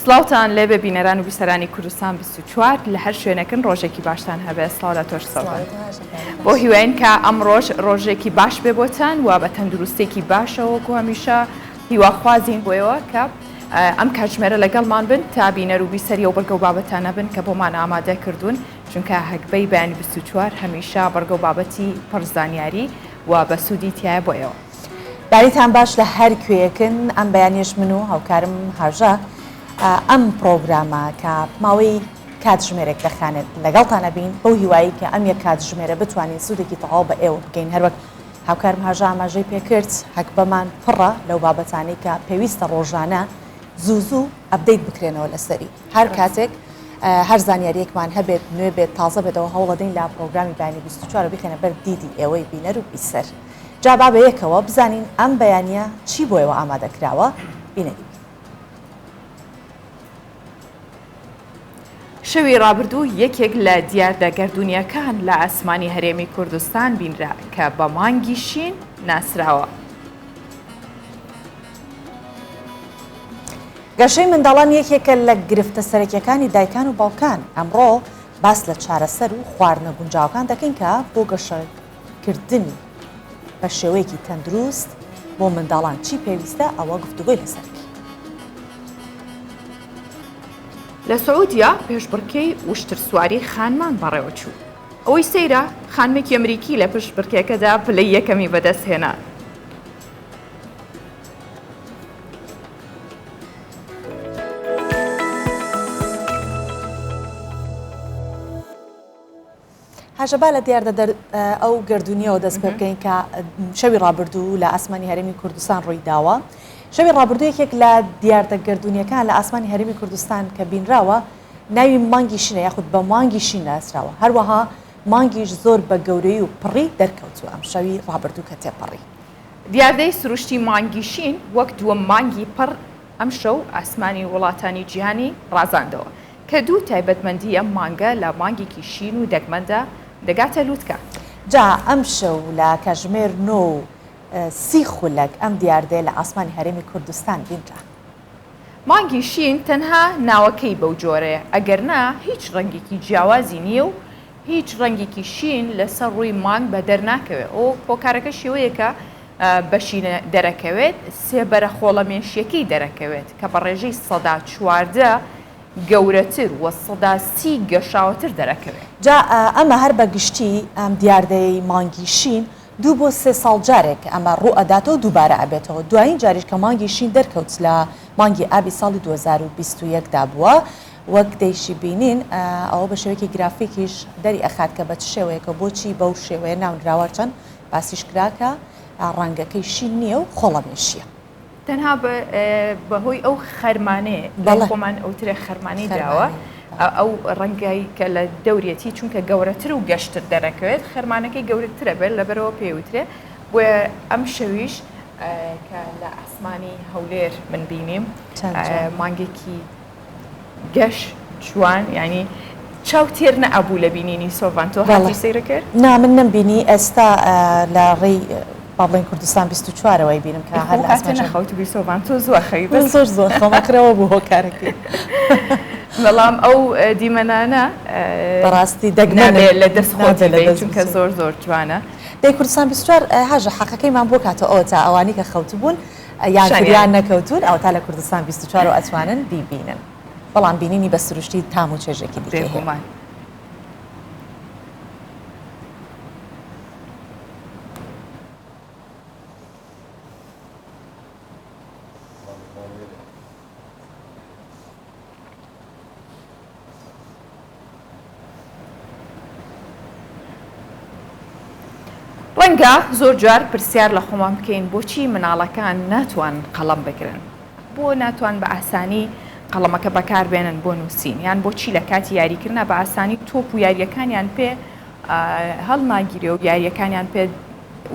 سڵاوتان لێ بە بینەران و بیسەرانی کوردستان 24 لە هەر شوێنەکەن ڕۆژێکی باشتان هەبێت. سڵاو لە تۆش سەڵات بۆ هیواین کە ئەم ڕۆژێکی باش بێ بۆتان و بە تەندروستێکی باشەوەکو هەمیشە هیواخوازین بۆیەوە کە ئەم کاتژمێرە لەگەڵمان بن تا بینەر و بیسەری و بەرگە و بابەتانە بن کە بۆمان ئامادە کردوون، چونکە هەکبەی بەیانی 24 هەمیشە بەرگە و بابەتی پڕزانیاری و بە سوودی تایە بۆیەوە. داریتان باش لە هەر کوێیەکن ئەم بەیانیش من و هاوکارم هاژە ئەم پرۆگرامە کە ماوەی کاتژمێرێک دەخانێت لەگەڵتانە بین بەو هیوایی کە ئەم یەک کاتژمێرە بتوانین سوودێکی تەواو بە ئێوە بگەین. هەروەک هاوکارم هاژە ئاماژەی پێکرد هەک بەمان پڕە لەو بابەتانەی کە پێویستە ڕۆژانە زوو ئەپدەیت بکرێنەوە لەسەری هەر کاتێک هەر زانیاریەکمان هەبێت نوێ بێت تازە بێتەوە هەوڵەدەین لا پرۆگرامی بەیانی 24 بخێنە بەر دیدی ئێوەی بینەر و بیسەر. جا با بە یەکەوە بزانین ئەم بەیانیە چی بۆیەوە ئامادەکراوە بینەری. شەوی ڕابردوو یەکێک لە دیاردەگەردونیەکان لە ئاسمانی هەرێمی کوردستان بینرا کە بە مانگی شین ناسراوە. گەشەی منداڵان یەکێکە لە گرفتە سەرەکیەکانی دایکان و باوکان. ئەمڕۆ باس لە چارەسەر و خواردنە گونجاوەکان دەکەین کە بۆ گەشەکردنی بە شێوەیەکی تەندروست بۆ منداڵان چی پێویستە ئەوە گفتوگۆی لەسەر. لە سعودیا پێشبڕکێی وشتر سواری خانمان بەڕێوە چوو. ئەوەی سەیرە خانمێکی ئەمریکی لە پشت بڕکێکەدا پلەی یەکەمی بەدەست هێنا. هاژەبا لە دیاردە ئەو گردونیەوە دەست پێ بکەین کە شەوی ڕابردوو لە ئاسمانی هەرێمی کوردستان ڕووی داوە. شەوی ڕابردوو یەکێک لە دیاردە گردونیەکان لە ئاسمانی هەرێمی کوردستان کە بینراوە ناوی مانگی شینە یاخود بە مانگی شین ناسراوە. هەروەها مانگیش زۆر بە گەورەی و پڕی دەرکەوتووە ئەم شەوی ڕابردوو کە تێپەڕی. دیاردەی سروشتی مانگی شین وەک دووەم مانگی پڕ ئەم شەو ئاسمانی وڵاتانی جیهانی ڕازاندەوە کە دوو تایبەتمەندی ئەم مانگە لە مانگێکی شین و دەگمەندە دەگاتە لووتکە. جا ئەم شەو لە کاتژمێر 9:30 خولەک ئەم دیاردەیە لە ئاسمانی هەرێمی کوردستان بینرا. مانگی شین تەنها ناوەکەی بەو جۆرەیە، ئەگەرنا هیچ ڕەنگێکی جیاوازی نییە و هیچ ڕەنگێکی شین لەسەر ڕووی مانگ بە دەرناکەوێت. ئەو هۆکارەکە شێوەیەکە بەشینە دەرەکەوێت سێ بەرە خۆڵەمێشیەکەی دەرەکەوێت کە بە ڕێژەی 14 گەورەتر و 30 گەشاوەتر دەرەکەوێت. جا ئەمە هەر بەگشتی ئەم دیاردەی مانگی شین 2 بۆ 3 ساڵ جارێک ئەمە ڕوو ئەداتەوە دووبارە ئەبێتەوە. دوایین جاریش کە مانگی شین دەرکەوت لە مانگی ئابی ساڵی 2021دا بووە. وەک دەیشی بینین ئەوە بە شێوەیەکی گرافیکیش دەری ئەخات کە بە چ شێوەیەکە بۆچی بەو شێوەیە ناونراوە چەند باسیش کراکە ڕەنگەکەی شین نییە و خۆڵەمێشیە. تەنها بەهۆی ئەو خەرمانەیە خۆمان ئەوترێ خەرمانی دراوە ئەو ڕەنگایی کە لە دەورەتی چونکە گەورەتر و گەشتر دەرەکەوێت خەرمانەکەی گەورەترە بێت لەبەرەوە پێوترێ بۆیە ئەم شەویش کە لە ئاسمانی هەولێر من بینیم مانگێکی گەش جوان ینی چاو تێر نەئەبوو لە بینینی سۆڤانتۆ هاتی سەیرە کرد؟ نا من نەمبینی ئێستا لە ڕێی باڵین کوردستان 24ەوەی بینم کە هەر نەخەوت سۆڤانتۆ زۆر خەی زۆر خۆمەکرەوە بوو هۆکارەکەی. بەڵام ئەو دیمەنانە بەڕاستی دەگمەنێ لە دەست خۆتی چونکە زۆر جوانە. دەی کوردستان 24 هاژە حەقەکەیمان بۆ کاتە ئەوە تا ئەوانی کە خەوتبوون یان نەکەوتون ئەو تا لە کوردستان 24 ئەتوانن بیبینن. بەڵام بینینی بە سروشتی تام و چێژێکی دیکەمان. ڕەنگە زۆر جار پرسیار لە خۆمان بکەین بۆچی مناڵەکان ناتوان قەڵەم بگرن، بۆ ناتوان بە ئاسانی قەڵەمەکە بەکاربێنن بۆ نووسین، یان بۆچی لە کاتی یاریکردنا بە ئاسانی تۆپ و یاریەکانیان پێ هەڵ ناگیرێ و یاریەکانیان پێ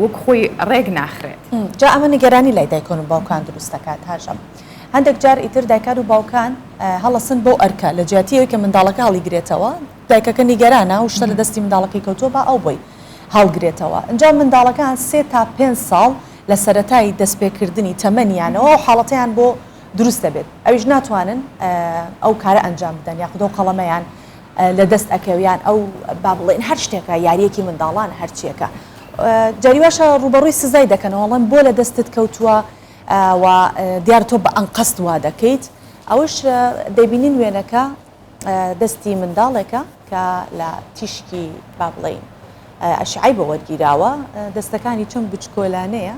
وەک خۆی ڕێک ناخرێت. جا ئەمە نیگەرانی لای دایکان و باوکان دروست دەکات. هاژەم هەندێک جار ئیتر دایکان و باوکان هەڵەسن بۆ ئەرکە لە جیاتیەوەی کە منداڵەکە هەڵیگرێتەوە دایکەکە نیگەرانە و شتە لە دەستی منداڵەکەی کەوتووە با ئەو بۆی هەڵگرێتەوە. ئەنجا منداڵەکان 3 تا 5 ساڵ لە سەرەتای دەستپێکردنی تەمەنیانەوە و حاڵەتیان بۆ دروست دەبێت ئەویش ناتوانن ئەو کارە ئەنجام بدەن یاخود ئەو قەڵەمەیان لە دەست ئەکەویان ئەو با بڵێن هەر شتێکە یاریەکی منداڵان هەرچیەکە جاریواشە ڕوبەڕووی سزای دەکەنەوەڵەن بۆ لە دەستت کەوتووە و دیار تۆ بە ئەنقەست وا دەکەیت ئەوش دەبینین وێنەکە دەستی منداڵێکە کە لە تیشکی با بڵێن ئەشعای بە وەرگیراوە دەستەکانی چەند بچکۆلانەیە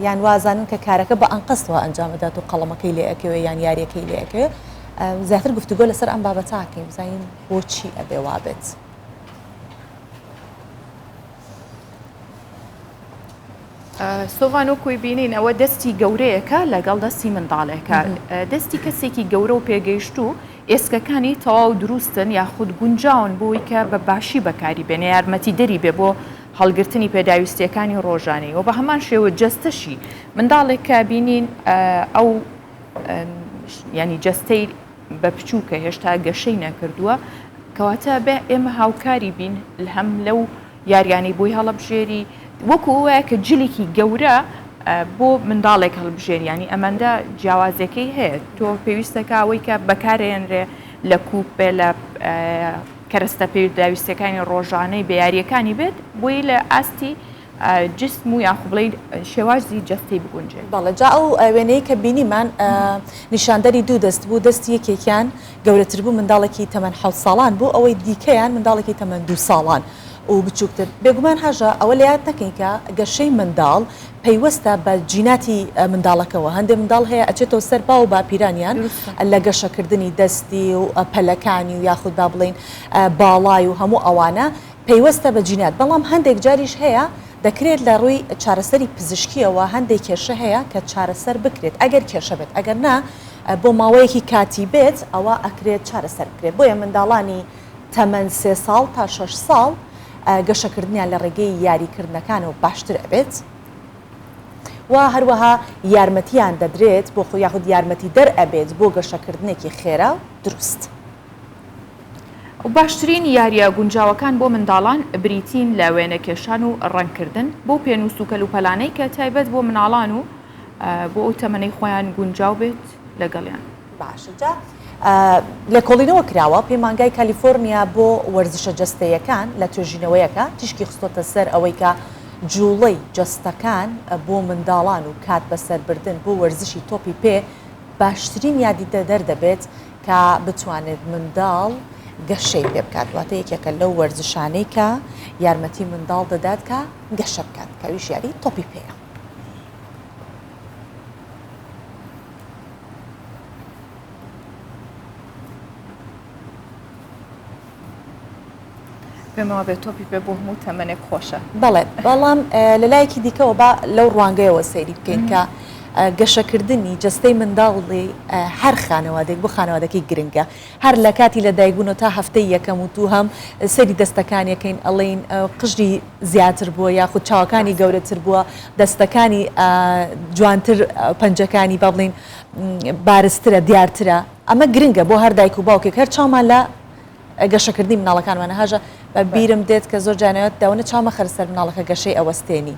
یان وازانن کە کارەکە بە ئەنقەستەوە ئەنجامدات و قەڵەمەکەی لێ ئەکەوێ یان یاریەکەی لێ ئەکەوێ زیاتر گفتوگۆ لەسەر ئەم بابەتاکەین بزانین بۆچی ئەبێ وابێت سۆڤانۆکۆی بینین ئەوە دەستی گەورەیەکە لەگەڵ دەستی منداڵێکە دەستی کەسێکی گەورە و پێگەیشت و ئێسکەکانی تەواو دروستن یاخود گونجاون بۆی کە بە باشی بەکاری بێنێ یارمەتی دەری بێ بۆ هەڵگرتنی پێداویستیەکانی ڕۆژانەی و بە هەمان شێوە جەستەشی منداڵێک کە بینین ئەو ینی جەستەی بە بچووکە هێشتا گەشەی نەکردووە کەواتە بێ ئێمە هاوکاری بین هەم لەو یاریانی بۆی هەڵەبژێری وەکو وایە کە جلێکی گەورە بۆ منداڵێک هەڵبژێریانی ئەمەندە جیاوازەکەی هەیە تۆ پێویستەکە ئەوەی کە بەکارێنرێ لە کوپێ لە کەرەستە پێداویستەکانی ڕۆژانەی بە یاریەکانی بێت بۆی لە ئاستی جسم و یاخوبڵی شێوازی جەستی بگونجێت بەڵێ جا ئەو وێنەیە کە بینیمان نیشاندەری دوو دەست بوو دەستی یەکێکیان گەورەتر بوو منداڵێکی تەمەەن 7 ساڵان بوو ئەوەی دیکەیان منداڵێکی تەمەەن 2 ساڵان و بچووکتر بێگومان هەژە ئەوە لە یاد نەکەین کە گەشەی منداڵ پەیوەستە بە جیناتی منداڵەکەەوە هەندێک منداڵ هەیە ئەچێتەوە سەر با و باپیرانیان لە گەشەکردنی دەستی و پەلەکانی و یاخود با بڵین باڵای و هەموو ئەوانە پەیوەستە بە جینات بەڵام هەندێک جاریش هەیە دەکرێت لە ڕووی چارەسەری پزیشکیەوە هەندێک کێشە هەیە کە چارەسەر بکرێت ئەگەر کێشە بێت ئەگەر نا بۆ ماوەیەکی کاتی بێت ئەوە ئەکرێت چارەسەر بکرێت بۆیە منداڵانی تەمەەن 3 ساڵ تا 6 ساڵ گەشەکردنیان لە ڕێگەی یاریکردنەکانەوە باشتر ئەبێت و هەروەها یارمەتیان دەدرێت بۆ خۆ یاخود یارمەتی دەرئەبێت بۆ گەشەکردنێکی خێرا دروست و باشترین یاریە گونجاوەکان بۆ منداڵان بریتین لە وێنە کێشان و ڕەنگکردن بۆ پێنووس و کەلوپەلانەی کە تایبەت بۆ مناڵان و بۆ ئەو تەمەنەی خۆیان گونجاو بێت لەگەڵیان باشجا لە کۆڵینەوە کراوە پەیمانگای کالیفۆرنیا بۆ وەرزشە جەستەیەکان لە توێژینەوەیەکە تیشکی خستۆتە سەر ئەوەی کە جوڵەی جەستەکان بۆ منداڵان و کات بەسەربردن بۆ وەرزشی تۆپی پێ باشترین یادیدە دەردەبێت کە بتوانێت منداڵ گەشەی پێ بکات واتە یەکێکە لەو وەرزشانەی کە یارمەتی منداڵ دەدات کە گەشە بکات کەویش یاری تۆپی پێەیە پێمەوە بێت تۆپی پێ بۆ هەموو تەمەنێک خۆشە بەڵێ بەڵام لە لایەکی دیکەەوە با لەو ڕوانگەیەوە سەیری بکەین کە گەشەکردنی جەستەی منداڵی هەر خانەوادێک بۆ خانەوادەکەی گرنگە هەر لە کاتی لە دایکبوون تا هەفتەی یەکەم و تو هەم سەری دەستەکانیەکەین ئەڵێن قژی زیاتر بووە یاخود چاوەکانی گەورەتر بووە دەستەکانی جوانتر پەنجەکانی با بڵین بارزترە دیارترە ئەمە گرنگە بۆ هەر دایک و باوکێک هەر چاومان لە گەشەکردنی مناڵەکانمانە هەژە بە بیرم دێت کە زۆر جانەوەت داونە چاومە خەرسەر مناڵەکە گەشەی ئەوەستێنی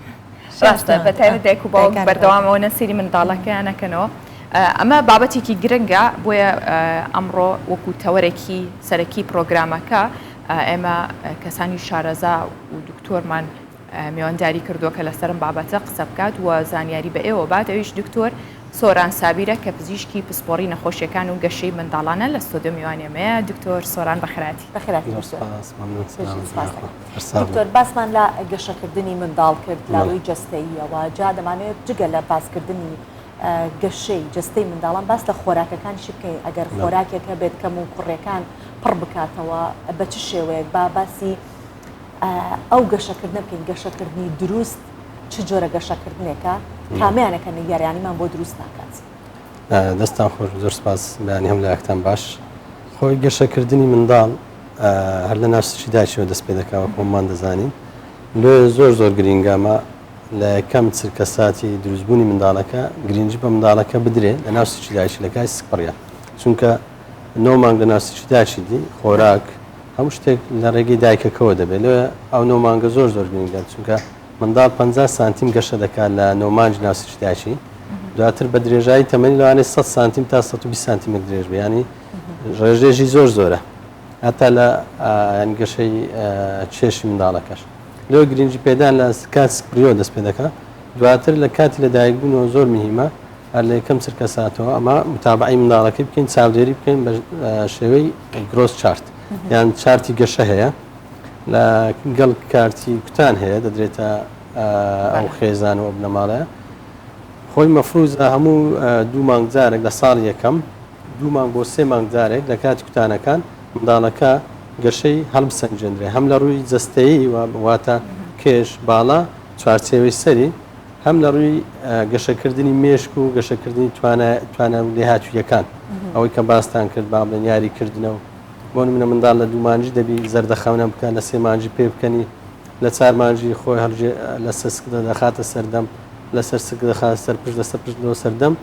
ڕاستە بەتایبەت دایک و باوک بەردەوامەوە نەسیری منداڵەکەیانەکەنەوە ئەمە بابەتێکی گرنگە بۆیە ئەمڕۆ وەکو تەوەرێکی سەرەکی پرۆگرامەکە ئێمە کەسانی شارەزا و دکتۆرمان میوانداری کردووە کە لەسەرم بابەتە قسە بکات و زانیاری بە ئێوە بات ئەویش دکتۆر سۆران سابیرە کە پزیشکی پسپۆڕی نەخۆشیەکان و گەشەی منداڵانە لە ستۆدیۆ میوانێمەیە دکتۆر سۆران بەخراتی دکتۆر باسمان لە گەشەکردنی منداڵ کرد لاوەی جەستەییەوە جا دەمانێت جگە لە باسکردنی گەشەی جەستەی منداڵان باس لە خۆراکەکانشی بکەین ئەگەر خۆراکێکە بێت کەم و کوڕەکان پڕ بکاتەوە بە چ شێوەیەک با باسی ئەو گەشەکردنە بکەین گەشەکردنی دروست چ جۆرە گەشەکردنێکە کامیانەکە نگەریانیمان بۆ دروست ناکات دەستان خۆش زۆر سپاس بەیانی هەم لە یەکتان باش خۆی گەشەکردنی منداڵ هەر لە ناوچی داچیەوە دەست پێ دەکەوە خۆمان دەزانین لێ زۆر گرنگامە لە یەکەم چرکە ساتی دروستبوونی منداڵەکە گرنگی بە منداڵەکە بدرێت لە ناوچی داچی لە کای سپڕە چونکە 9 مانگ لە ناوچی داچی دی خۆراک هەموو شتێک لە ڕێگەی دایکەکەەوە دەبێت لێ ئەو 9 مانگە زۆر گرنگە چونکە منداڵ 50 سانتیم گەشە دەکات لە 9 مانگ ناوچی داچی دواتر بە درێژایی تەمەنی لەوانێ 100 سانتیم تا 120 سانتیمتر درێژ بێ ینی ڕێژێژی زۆرە هەتا لە گەشەی چێشی منداڵەکەش لەوە گرنگی پێدان لە کات سپریۆ دەست پێ دەکات دواتر لە کاتی لە دایکبوونەوە زۆر مهمە هەر لە یەکەم چرکە ساتەوە ئەمە متابعی منداڵەکەی بکەین چاودێری بکەین بە شێوەی گرۆس چارت یان چارتی گەشە هەیە لە گەڵ کارتی کوتان هەیە دەدرێتە ئەو خێزانەوە بنەماڵەیە خۆی مەفروزە هەموو 2 مانگ جارێک لە ساڵ یەکەم 2 مانگ بۆ 3 مانگ جارێک لە کاتی کوتانەکان منداڵەکە گەشەی هەڵبسەنجێنرێ هەم لە ڕووی جەستەیی واتە کێش باڵا چوارچێوەی سەری هەم لە ڕووی گەشەکردنی مێشک و گەشەکردنی توانە لێهاتوویەکان ئەوەی کە باستان کرد با بڵێن یاریکردنەوە بۆ نمونە منداڵ لە 2 مانجی دەبی زەردەخەونە بکەن لە 3 مانجی پێ بکەنی لە 4 مانجی خۆی هەڵژێ لە سەسکدا دەخاتە سەردەم لەسەر سک دەخات سەر پشت لەسەر پشتەوە سەردەم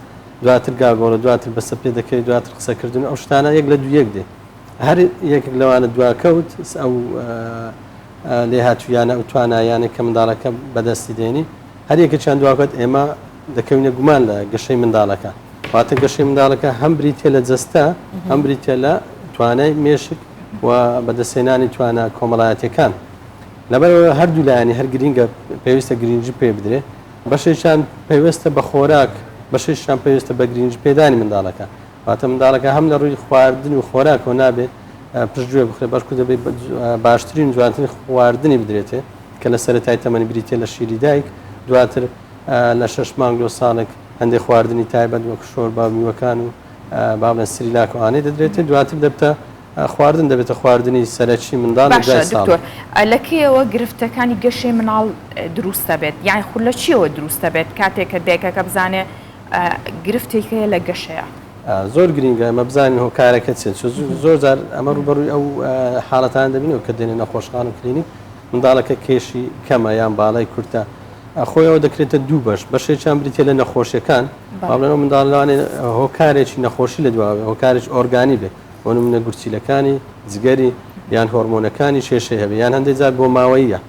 دواتر گاگۆڵە دواتر بەسە پێ دەکەی دواتر قسەکردن ئەو شتانە یەک لە دوویەک دێ هەر یەکێک لەوانە دواکەوت ئەو لێهاتوویانە ئەو توانایانە کە منداڵەکە بەدەستی دێنی هەر یەکێکیان دواکەوت ئێمە دەکەوینە گومان لە گەشەی منداڵەکە واتە گەشەی منداڵەکە هەم بریتێ لە جەستە هەم بریتێ لە توانای مێشک و بەدەستێنانی توانە کۆمەڵایەتەکان لەبەرەوە هەردوو لایانی هەر گرینگە پێویستە گرنگی پێ بدرێ بەشێکیان پێویستە بە خۆراک بەشێکیان پێویستە بە گرنگی پێدانی منداڵەکە واتە منداڵەکە هەم لە ڕووی خواردن و خۆراکەوە نابێت پشتگوێ بخرێ بەشکو دەبێت باشترین جوانترین خواردنی بدرێتێ کە لە سەرەتای تەمەنی بریتێ لە شیری دایک دواتر لە 6 مانگ لە ساڵێک هەندێک خواردنی تایبەت وەک شۆربا میوەکان و با بڵێن سریلاکەوانەی دەدرێتێ دواتر دەبتە خواردن دەبێتە خواردنی سەرەکی منداڵ لەکەیەوە گرفتەکانی گەشەی مناڵ دروستە بێت یان خو لە چیەوە دروستە بێت کاتێک کە دایکەکە بزانێ گرفتێکەیە لە گەشەیە زۆر گرنگە ئەمە بزانین هۆکارەکە چێت زۆر جار ئەمە ڕوبەڕووی ئەو حاڵەتان دەبینەوە کە دێنێ نەخۆشخان و کلینیک منداڵەکە کێشی کەمە یان باڵای کورتە خۆیەوە دەکرێتە 2 بەشێکیان بریتێ لە نەخۆشیەکان بابلەوە منداڵانێ هۆکارێکی نەخۆشی لە دواوێ هۆکارێک ئۆرگانی بێ بۆ نمونە گورچیلەکانی جگەری یان هۆرمۆنەکانی شێشەی هەبێ یان هەندێک جار بۆ ماوەیە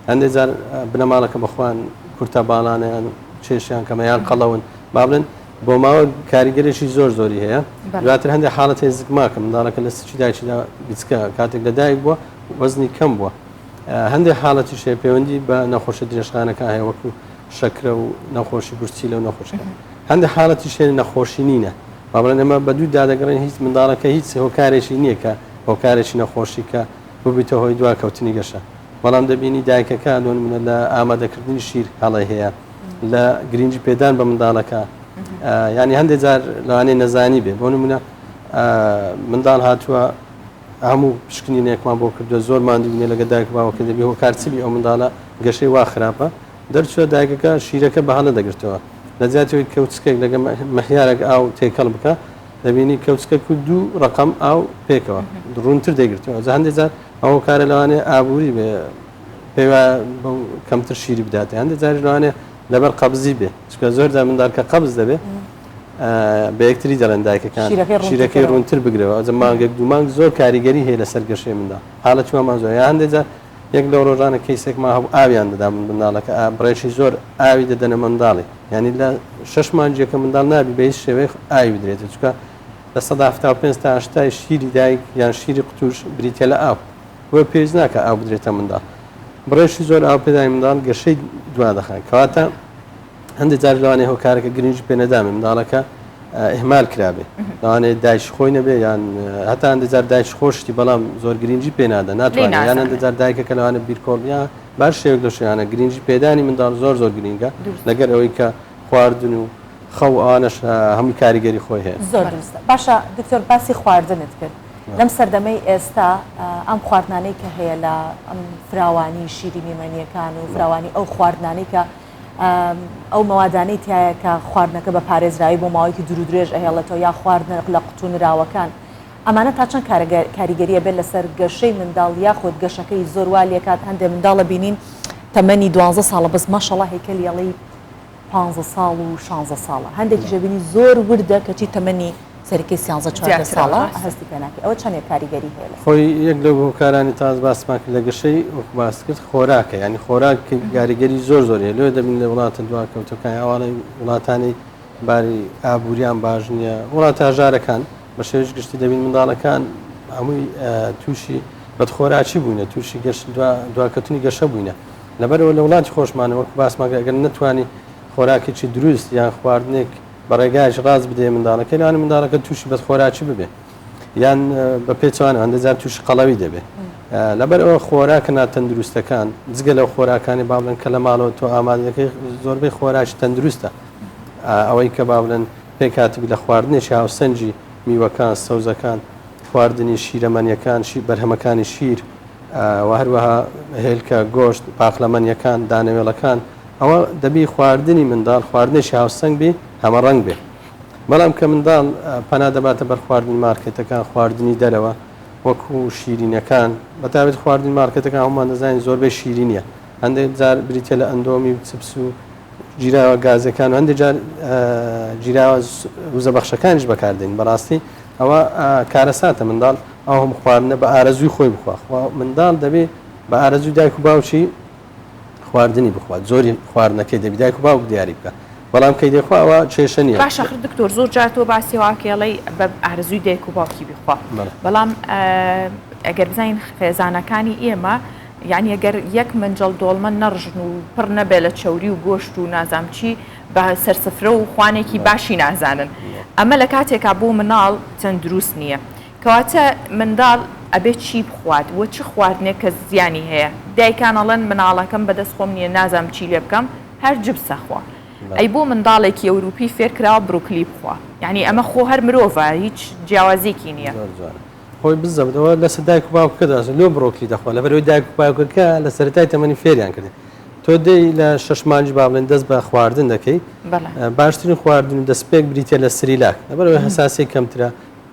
هەندێک جار بنەماڵەکە بەخواان کورتە باڵانیان چێشیان کەمەیان قەڵەون با بڵێن بۆ ماوە کاریگەرێکی زۆری هەیە دواتر هەندێک حاڵەت هێزگماکە منداڵەکە لە سچی دایکیدا بیچکە کاتێک لە دایک بووە وەزنی کەم بووە هەندێک حاڵەتی شێ پەیوەندی بە نەخۆشە درێژخانەکە هەیە وەکو شەکرە و نەخۆشی گورچیلە و نەخۆشەکە هەندێک حاڵەتی شێ نەخۆشی نینە با بڵێن ئەمە بە دوو دادەگەڕێن هیچ منداڵەکە هیچ هۆکارێکی نییە کە هۆکارێکی نەخۆشی کە ببیتە هۆی دواکەوتنی گەشە بەڵام دەبینی دایکەکە منە لە ئامادەکردنی شیر هەڵی هەیە لە گرنگی پێدان بە منداڵەکە ینی هەندێک جار لەوانەیە نەزانی بێ بۆ نمونە منداڵ هاتووە هەموو پشکنینێکمان بۆ کردووە زۆر ماندوونێ لەگە دایک باوەکە دەبی هۆکارچبی ئەو منداڵە گەشەی وا خراپە دەرچووە دایکەکە شیرەکە بەهەڵە دەگرتەوە لە جاتەوەی کەوچکێک لەگە مەحیارێک ئاو تێکەڵ بکە دەبینی کەوچکە و 2 ڕقم ئاو پێکەوە ڕوونتر دەگرتەوە هەندێک جار ئەو کارە لەوانێ ئابووری بێ پێوە کەمتر شیری بداتێ هەندێک جاری لەوانێ لەبەر قەبزی بێ چکە زۆردا منداڵکە قەبز دەبێ بە یەکتری دەڵێن دایکەکان شیرەکەی ڕوونتر بگرەوە ئەجە مانگێک 2 مانگ زۆر کاریگەری هەیە لەسەر گەشەی مندا حاڵەتیمان زۆر هەندێک جار یەک لەو ڕۆژانە کەیسێکمان هەبوو ئاویان دەدا منداڵەکە بڕێکی زۆر ئاوی دەدەنە منداڵی ینی لە 6 مانجیەکە منداڵ نابی بە هیچ شێوەیە ئاوی بدرێتە چکە لە 175 تا 80 شیری دایک یان شیری قوتوش بریتێ لە ئاو وە پێویست ناکە ئاو بدرێتە منداڵ بڕێشی زۆر ئاو پێدای منداڵ گەشەی دوا دەخات کەواتە هەندێک جار لەوانێ هۆکارەکە گرنگی پێ نەدامێ منداڵەکە ئیهمال کرابێ لەوانێ دایش خۆی نەبێ یان هەتا هەندێک جار دایش خۆشتی بەڵام زۆر گرنگی پێ نادە ناتوانێت یان هەندێک جار دایکەکە لەوانێ بیرکۆڵیا باش شێوەیەک لە شوێنانە گرنگی پێدانی منداڵ زۆر گرنگە لەگەر ئەوەی کە خواردن و خەو ئەوانەش هەمووی کاریگەری خۆی هەیە زۆر درستە باشە دکتۆر باسی خواردنت کرد لەم سەردەمەی ئێستا ئەم خواردنانەی کە هەیە لە ئەم فراوانی شیری میمەنیەکان و فراوانی ئەو خواردنانەی کە ئەو مەوادانەی تایە کە خواردنەکە بە پارێزراوی بۆ ماوەیەکی دوور و درێژ ئەهێڵێتەوە یا خواردنە لە قوتونراوەکان ئەمانە تا چەند کاریگەریە بێت لەسەر گەشەی منداڵ یاخود گەشەکەی زۆر والێکات هەندێک منداڵە بینین تەمەنی 12 ساڵە بەس ماشەڵڵا هێکەلیەڵی 15 ساڵ و 16 ساڵە هەندێکیشە بینی زۆر وردە کەچی تەمەنی سەرکی 13 ساڵە هەستی پێ ناکەی ئەوە چەندێک کاریگەری هەیە خۆی یەک لەو هۆکارانی تاز باسمان کرد لە گەشەی باس کرد خۆراکە ینی خۆراک کاریگەری زۆر هەیە لێ دەبین لە وڵاتە دواکەوتەکان ئەوانەی وڵاتانی باری ئابووریان باش نییە وڵاتە هەژارەکان بە شێوەیەکی گشتی دەبین منداڵەکان هەمووی تووشی بەدخۆراکی بووینە تووشی دواکەوتنی گەشە بووینە لەبەرەوە لە وڵاتی خۆشمانە وەکو باسماگە ئەگەر نتوانی خۆراکێکی دروست یان خواردنێک بە ڕێگایش ڕاست بدێ منداڵەکە لەوانە منداڵەکە تووشی بەدخۆراکی ببێ یان بە پێچوانە هەندێک تووشی قەڵەوی دەبێت لەبەر ئەوە خۆراکە ناتەندروستەکان جگە لەو خۆراکانی با بڵێن کە لە ماڵەوە تۆ ئامادەکەی زۆربەی خۆراکی تەندروستە ئەوەی کە با بڵێن پێکاتبی لە خواردنێکی هاوسەنجی میوەکان سەوزەکان خواردنی شیرەمەنیەکان بەرهەمەکانی شیر و هەروەها هێلکە گۆشت پاخلەمەنیەکان دانەوێڵەکان ئەوە دەبی خواردنی منداڵ خواردنێکی هاوسەنگ بێ هەمە ڕەنگ بێ بەڵام کە منداڵ پەنا دەباتە بەر خواردنی مارکێتەکان خواردنی دەرەوە وەکو شیرینەکان بەتابێت خواردنی مارکێتەکان هەمومان دەزانین زۆربەی شیرینیە هەندێک جار بریتە لە ئەندۆمی و چپس و جیراوە گازەکان و هەندێک جار جیراوە وزە بەخشەکانیش بەکاردێن بەڕاستی ئەوە کارەساتە منداڵ ئەو هەم خواردنە بە ئارەزوی خۆی بخوا منداڵ دەبێت بە ئارەزوی دایک و باوکی خواردنی بخوات زۆری خواردنەکەی دەبی دایک و باوک دیاری بکە بەڵام کەی دەخواەوە کێشە نیە باش ئەخر دکتۆر زۆر جار تۆ باسی واکێڵەی بە ئارەزووی دایک و باوکی بخوا بەڵام ئەگەر بزانین خێزانەکانی ئێمە یعنی ئەگەر یەک منجڵ دۆڵمە نەڕژن و پڕ نەبێ لە چەوری و گۆشت و نازام چی بە سەرسفرە و خوانێکی باشی نازانن ئەمە لە کاتێکا بۆ مناڵ چەند دروست نییە کەواتە منداڵ ئەبێت چی بخوات وە چ خواردنێک کە زیانی هەیە دایکانەڵەن مناڵەکەم بەدەست خۆم نییە نازام چی لێ بکەم هەر جبسە خوا ئەی بۆ منداڵێکی ئەوروپی فێرکراوە بروکلی بخوا یعنی ئەمە خۆ هەر مرۆڤە هیچ جیاوازێکی نییە خۆی بزەبەوە لەسەر دایک و باوکەدا لۆ بڕۆکلی دەخوا لەبەرەوەی دایک و باوکەکە لە سەرەتای تەمەنی فێریان کرد تۆ دەی لە 6 مانجی با بڵێن دەست بە خواردن دەکەی باشترین خواردن و دەستپێک بریتە لە سریلاک لەبەرەوەی هەساسی کەمترە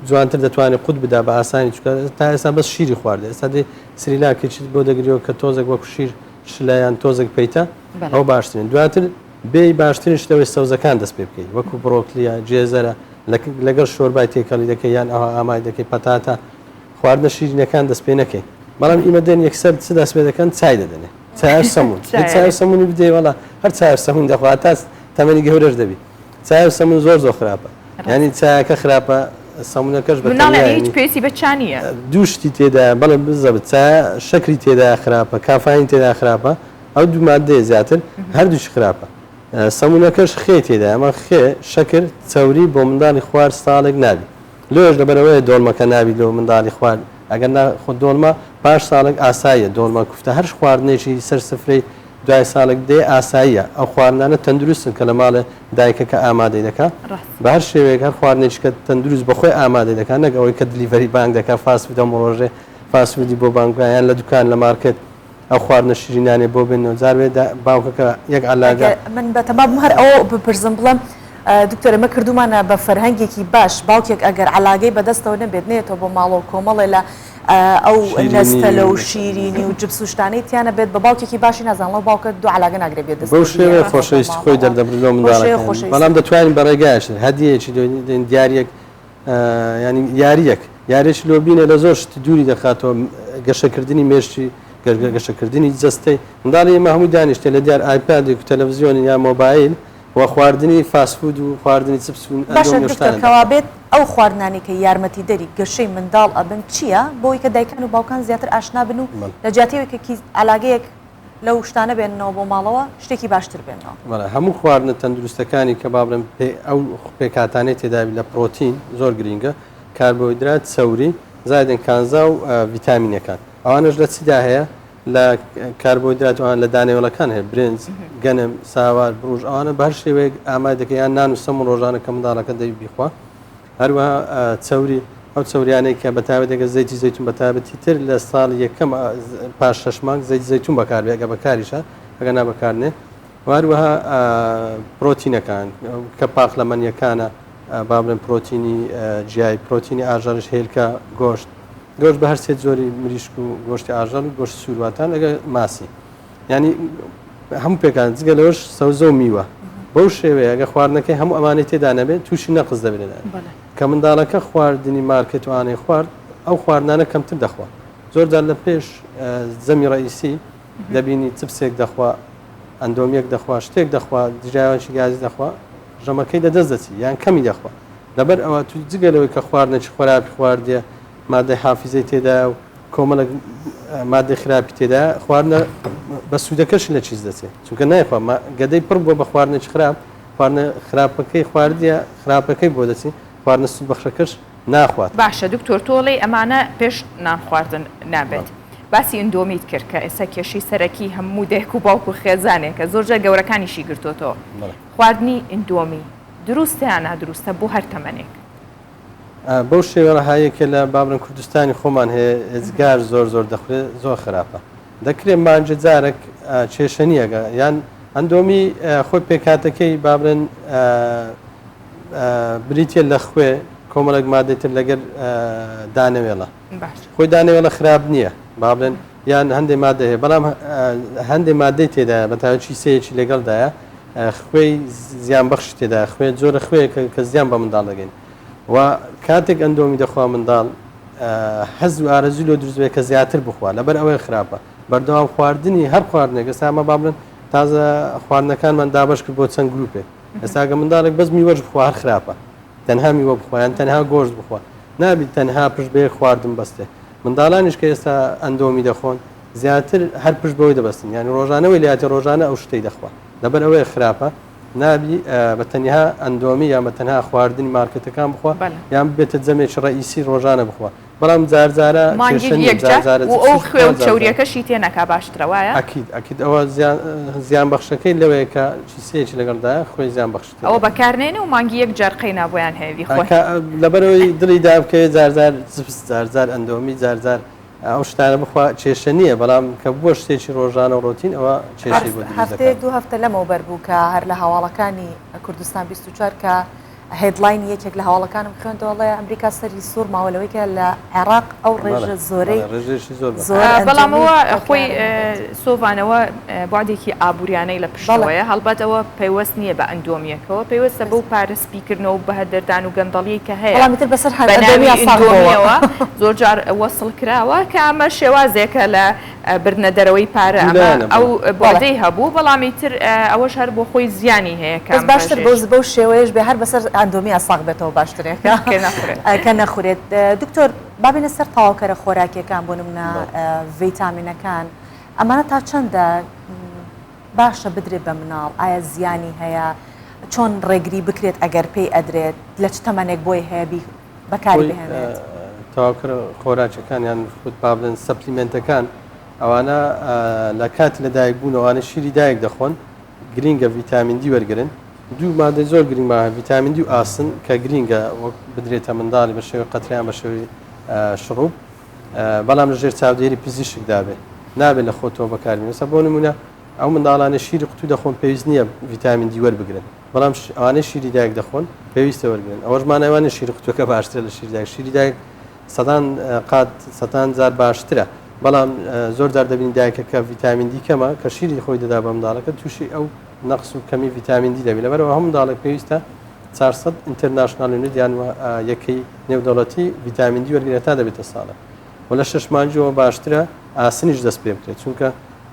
جوانتر دەتوانێت قوت بدا بە ئاسانی چکە تا ئێستا بەس شیری خواردە ئێستا دەی سریلاکێکی بۆ دەگریەوە کە تۆزێک وەکو شیر شلایان تۆزێک پەیتە ئەو باشترین دواتر بێ باشترین شتەوەی سەوزەکان دەست پێ بکەیت وەکو بڕۆکلیە جێزەرە لەگەڵ شۆربای تێکەڵی دەکەی یان ئەوە ئامای دەکەی پەتاتە خواردنە شیرینەکان دەست پێ نەکەی بەڵام ئیمە دێن یەکسەر چ دەست پێ دەکەن چای دەدەنێ چای سەمون چای سەمونی بدەی وەڵا هەر چای سەمون دەخوات تا تەمەنی گەورەش دەبی چای سەمون زۆر خراپە ینی چایەکە خراپە سەمونەکەش بە هیچ پێویستی بە چانیە دووشتی تێدا بەڵێ بزەبێت چای شەکری تێدا خراپە کافاین تێدا خراپە ئەو دوو مادەیە زیاتر هەردووش خراپە سەمونەکەش خێ تێدا ئەمە خێ شەکر چەوری بۆ منداڵی خوارد ساڵێک نابی لۆش لەبەرەوەی دۆڵمەکە نابی لۆ منداڵی خوارد ئەگەر خۆ دۆڵمە پاش ساڵێک ئاساییە دۆڵمە کوفتە هەر خواردنێکی سەر سفرەی دوای ساڵێک دێ ئاساییە ئەو خواردنانە تەندروستن کە لە ماڵە دایکەکە ئامادەی دەکات بە هەر شێوەیەک هەر خواردنێکی کە تەندروست بەخۆی ئامادەی دەکات نەک ئەوەی کە دلیڤەری بانک دەکات فاستفودە ڕۆژێ فاستفودی بۆ بانکیان لە دوکان لە مارکت ئەو خواردنە شیرینانێ بۆ بێنەوە جارێ باوکەکە یەک علاگە من بە تەمام هەر ئەوە بپرسم بڵم دکتۆر ئەمە کردومانە بە فەرهەنگێکی باش باوکێک ئەگەر علاگەی بەدەستەوە نەبێت نێتەوە بۆ ماڵەوە کۆمەڵێ لە ئەو نەستەلە و شیرینی و جبس و شتانەی تیانە بێت بە باوکێکی باشی نازان لەو باوکە دوو علاگە ناگرێت بێت دەست بەو شێوەیە خۆشەویستی خۆی دەردەبرێتەوە منداڵەکان بەڵام دەتوانین بە ڕێگایش هەدیەکی دیارەک ینی یاریەک لۆ بینە لە زۆر شتی دووری دەخاتەوە گەشەکردنی مێشتی گەشەکردنی جستەی منداڵی ئێمە هەمووی دانیشتێ لە دیار ئایپادێک و تەلەڤیزیۆن یا مۆبایل و خواردنی فاسفود و خواردنی چپس و باشەکەوا بێت ئەو خواردنانی کە یارمەتی دەری گەشەی منداڵ ئەبن چییە بۆی کە دایکان و باوکان زیاتر ئاشنا بن و لە جیاتەوەیەکی علاگەیەک لەو شتانە بێنەوە بۆ ماڵەوە شتێکی باشتر بێنەوە هەموو خواردنە تەندروستەکانی کە بابرم ئەو پێکاتانەی تێداوی لە پرۆتین زۆر گرینگە کاربۆیدرات سەوری زایدن کانزا و ڤیتامینەکان ئەوانش لە چیدا هەیە لە کاربۆیدراتوان لە دانەوەڵەکان هەیە برنج گەنم ساوار بڕژ ئەوانە بەر شێوەیەک ئامادە دەکەیان نان و سەمون ڕۆژانە کە منداڵەکە دەوی بیخوا هەروەها چەوری ئەو چەوریانەی کە بەتابەتێکە زەیتی زەیتون بەتابەتی تر لە ساڵ یەکەم پاش 6 مانگ زەیتی زەیتون بەکاربێ ئەگە بەکاریشە ئەگە نابەکارنێ هەروەها پرۆتینەکان کە پاخلەمەنیەکانە با بڵێن پرۆتینی جیای پرۆتینی ئاژەڵش هێلکە گۆشت بە هەر سێت زۆری مریشک و گۆشتی ئاژەڵ و گۆشت سوورواتان لەگە ماسی ینی هەموو پێکان جگە لەوەش سەوزە و میوە بەو شێوەیە ئەگە خواردنەکەی هەموو ئەمانەی تێدا نەبێت تووشی نەقز دەبێت کە منداڵەکە خواردنی مارکێتوانەی خوارد ئەو خواردنانە کەمتر دەخوا زۆرجار لە پێش زەمی ڕئیسی دەبینی چپسێک دەخوا ئەندۆمیەک دەخوا شتێک دەخوا دژایوانشی گازی دەخوا ژەمەکەی لەدەست دەچی یان کەمی دەخوا لەبەر ئەوە تو جگەلەوەی کە خواردنەی خۆراپی خواردیە مادەی حافیزەی تێدا و کۆمەڵک مادەی خراپی تێدا خواردنە بە سوودەکەش لە چیز دەچێت چونکە نایخوا گەدەی پڕ بووە بە خواردنێکی خراپ خواردنە خراپەکەی خواردیە خراپەکەی بۆ دەچین خواردنە سوود بەخشەکەش ناخوات. باشە دکتۆر تۆڵی ئەمانە پێش نان خواردن نابێت. باسی ئندۆمیت کرد کە ئێستا کێشەی سەرەکی هەموو دایک و باوک و خێزانێکە زۆرجە گەورەکانیشی گرتوتەوە. خواردنی ئندۆمی دروستە یان نادروستە بۆ هەر تەمەنێک؟ بەو شێوە ڕەهایەکە لە بابرن کوردستانی خۆمان هەیە ئێزگار زۆر دەخورێت زۆر خراپە. دەکرێت مانجە جارێک کێشە نییەگە یان ئەندۆمی خۆی پێکاتەکەی بابرن بریتە لە خوێ کۆمەڵک مادەیتر لەگەر دانەوێڵە خۆی دانەوێڵە خراپ نییە بابرن یان هەندێک مادە هەیە بەڵام هەندێک مادەی تێدا بەتاوەتی سەیەکی لەگەڵدایە خوێی زیان بەخش تێدا خوێ زۆرە خوێ کە زیان بە منداڵ دەگەین و کاتێک ئەندۆمی دەخوا منداڵ حەز و ئارەزوی لۆ دروستوێت کە زیاتر بخوا لەبەر ئەوەی خراپە بەردەوام خواردنی هەر خواردنێک ئێستا ئەمە بابرن تازە خواردنەکانمان دابش کرد بۆ چەند گروپێک ئێستاگە منداڵێک بەس میوەش بخوا هەر خراپە تەنها میوە بخوایان تەنها گۆشت بخوا نابیت تەنها پشت بێ خواردن بەستێ منداڵانیش کە ئێستا ئەندۆمی دەخۆن زیاتر هەر پشت بەوەی دەبەستن یعنی ڕۆژانەوەی لایەتی ڕۆژانە ئەو شتەی دەخوا لەبەر ئەوەی خراپە نابی بە تەنها ئەندۆمی یان بە تەنها خواردنی مارکەتەکان بخوا یان بێتە جەمێکی ڕئیسی ڕۆژانە بخوا بەڵام جارجارە ئەو خوێ و چەوریەکەشی تێ نەکا باشترەوەیە ئەکید ئەوە زیان بەخشەکەی لەوەیە کە چیسەیەکی لەگەڵدایە خۆی زیان بەخشت ئەوە بەکارنێنە و مانگی یەک جارقەی نابۆیان هەیەوی خۆی لەبەرەوەی دڵی دابکەوێت زارزار زارزار ئەندۆمی زارزار ئەو شتانە بخوا کێشە نییە بەڵام کە بووە شتێکی ڕۆژانە و ڕۆتین ئەوە کێشەی بۆ هەفتەیە دوو هەفتە لەمەوە بەربوو کە هەر لە هەواڵەکانی کوردستان 24 کە هێدلاین یەکێک لە هەواڵەکانم خوێندەوەڵێ ئەمریکا سەری سوور ماوەلەوەیکە لە عێراق ئەو ڕێژە زۆرەی بەڵامەوە خۆی سۆڤانەوە بادێکی ئابوووریانەی لە پشتەوەیە هەڵبەت ئەوە پەیوەست نییە بە ئەندۆمیەکەەوە پێوەستە بەو پارەسپیکردنەوە بە هەدەردان و گەندەڵی کە هەیە بەڵامتر بەسەر هەندۆمیەوە زۆر جار وەسڵ کراوە کە ئەمە شێوازێکە لە بردنە دەرەوەی پارە ئەمە ئەو بۆدەی هەبوو بەڵامی تر ئەوەش هەر بۆ خۆی زیانی هەیە کە باشتر بەو شێوەیەش بێ هەر بەسەر ئەندۆمی ئەساق بێتەوە باشترێکە کە نەخورێت. دکتۆر بابینە سەر تەواوکەرە خۆراکیەکان بۆ نمونە ڤیتامینەکان ئەمانە تا چەندە باشە بدرێت بە مناڵ ئایا زیانی هەیە چۆن ڕێگری بکرێت ئەگەر پێی ئەدرێت لە چ تەمەنێک بۆی هەیە بەکاری بهێنێت تەواوکەرە خۆراکیەکان یان خود بابلن سەپلیمنتەکان ئەوانە لە کاتی لە دایک بوون ئەوانە شیری دایک دەخۆن گرینگە ڤیتامین دی وەرگرن دوو مادەی زۆر گرنگ ڤیتامین دی و ئاسن کە گرینگە وەک بدرێتە منداڵی بە شێوەی قەتریان بە شێوەی شڕوب بەڵام لەژێر چاودێری پزیشکدا بێت نابێت لە خۆتەوە بەکاربێنێت سە بۆ نمونە ئەو منداڵانە شیری قوتوی دەخۆن پێویست نییە ڤیتامین دی وەربگرن بەڵام ئەوانەی شیری دایک دەخۆن پێویستە وەرگرن ئەوەش مانەوانە شیری قوتوەکە باشترە لە شیری دایک سەدان قات سەدان جار باشترە بەڵام زۆر جار دەبین دایکە کە ڤیتامین دی کەمە کە شیری خۆی دەدا بە منداڵەکە تووشی ئەو نەقص و کەمی ڤیتامین دی دەبێت لەبەرەوە هەموو منداڵێک پێویستە 400 ئینتەرناشنال یونیت یان یەکەی نێودەوڵەتی ڤیتامین دی وەرگێنێت تا دەبێتە ساڵە و لە 6 مانجەوە باشترە ئاسنیش دەست پێ بکرێت چونکە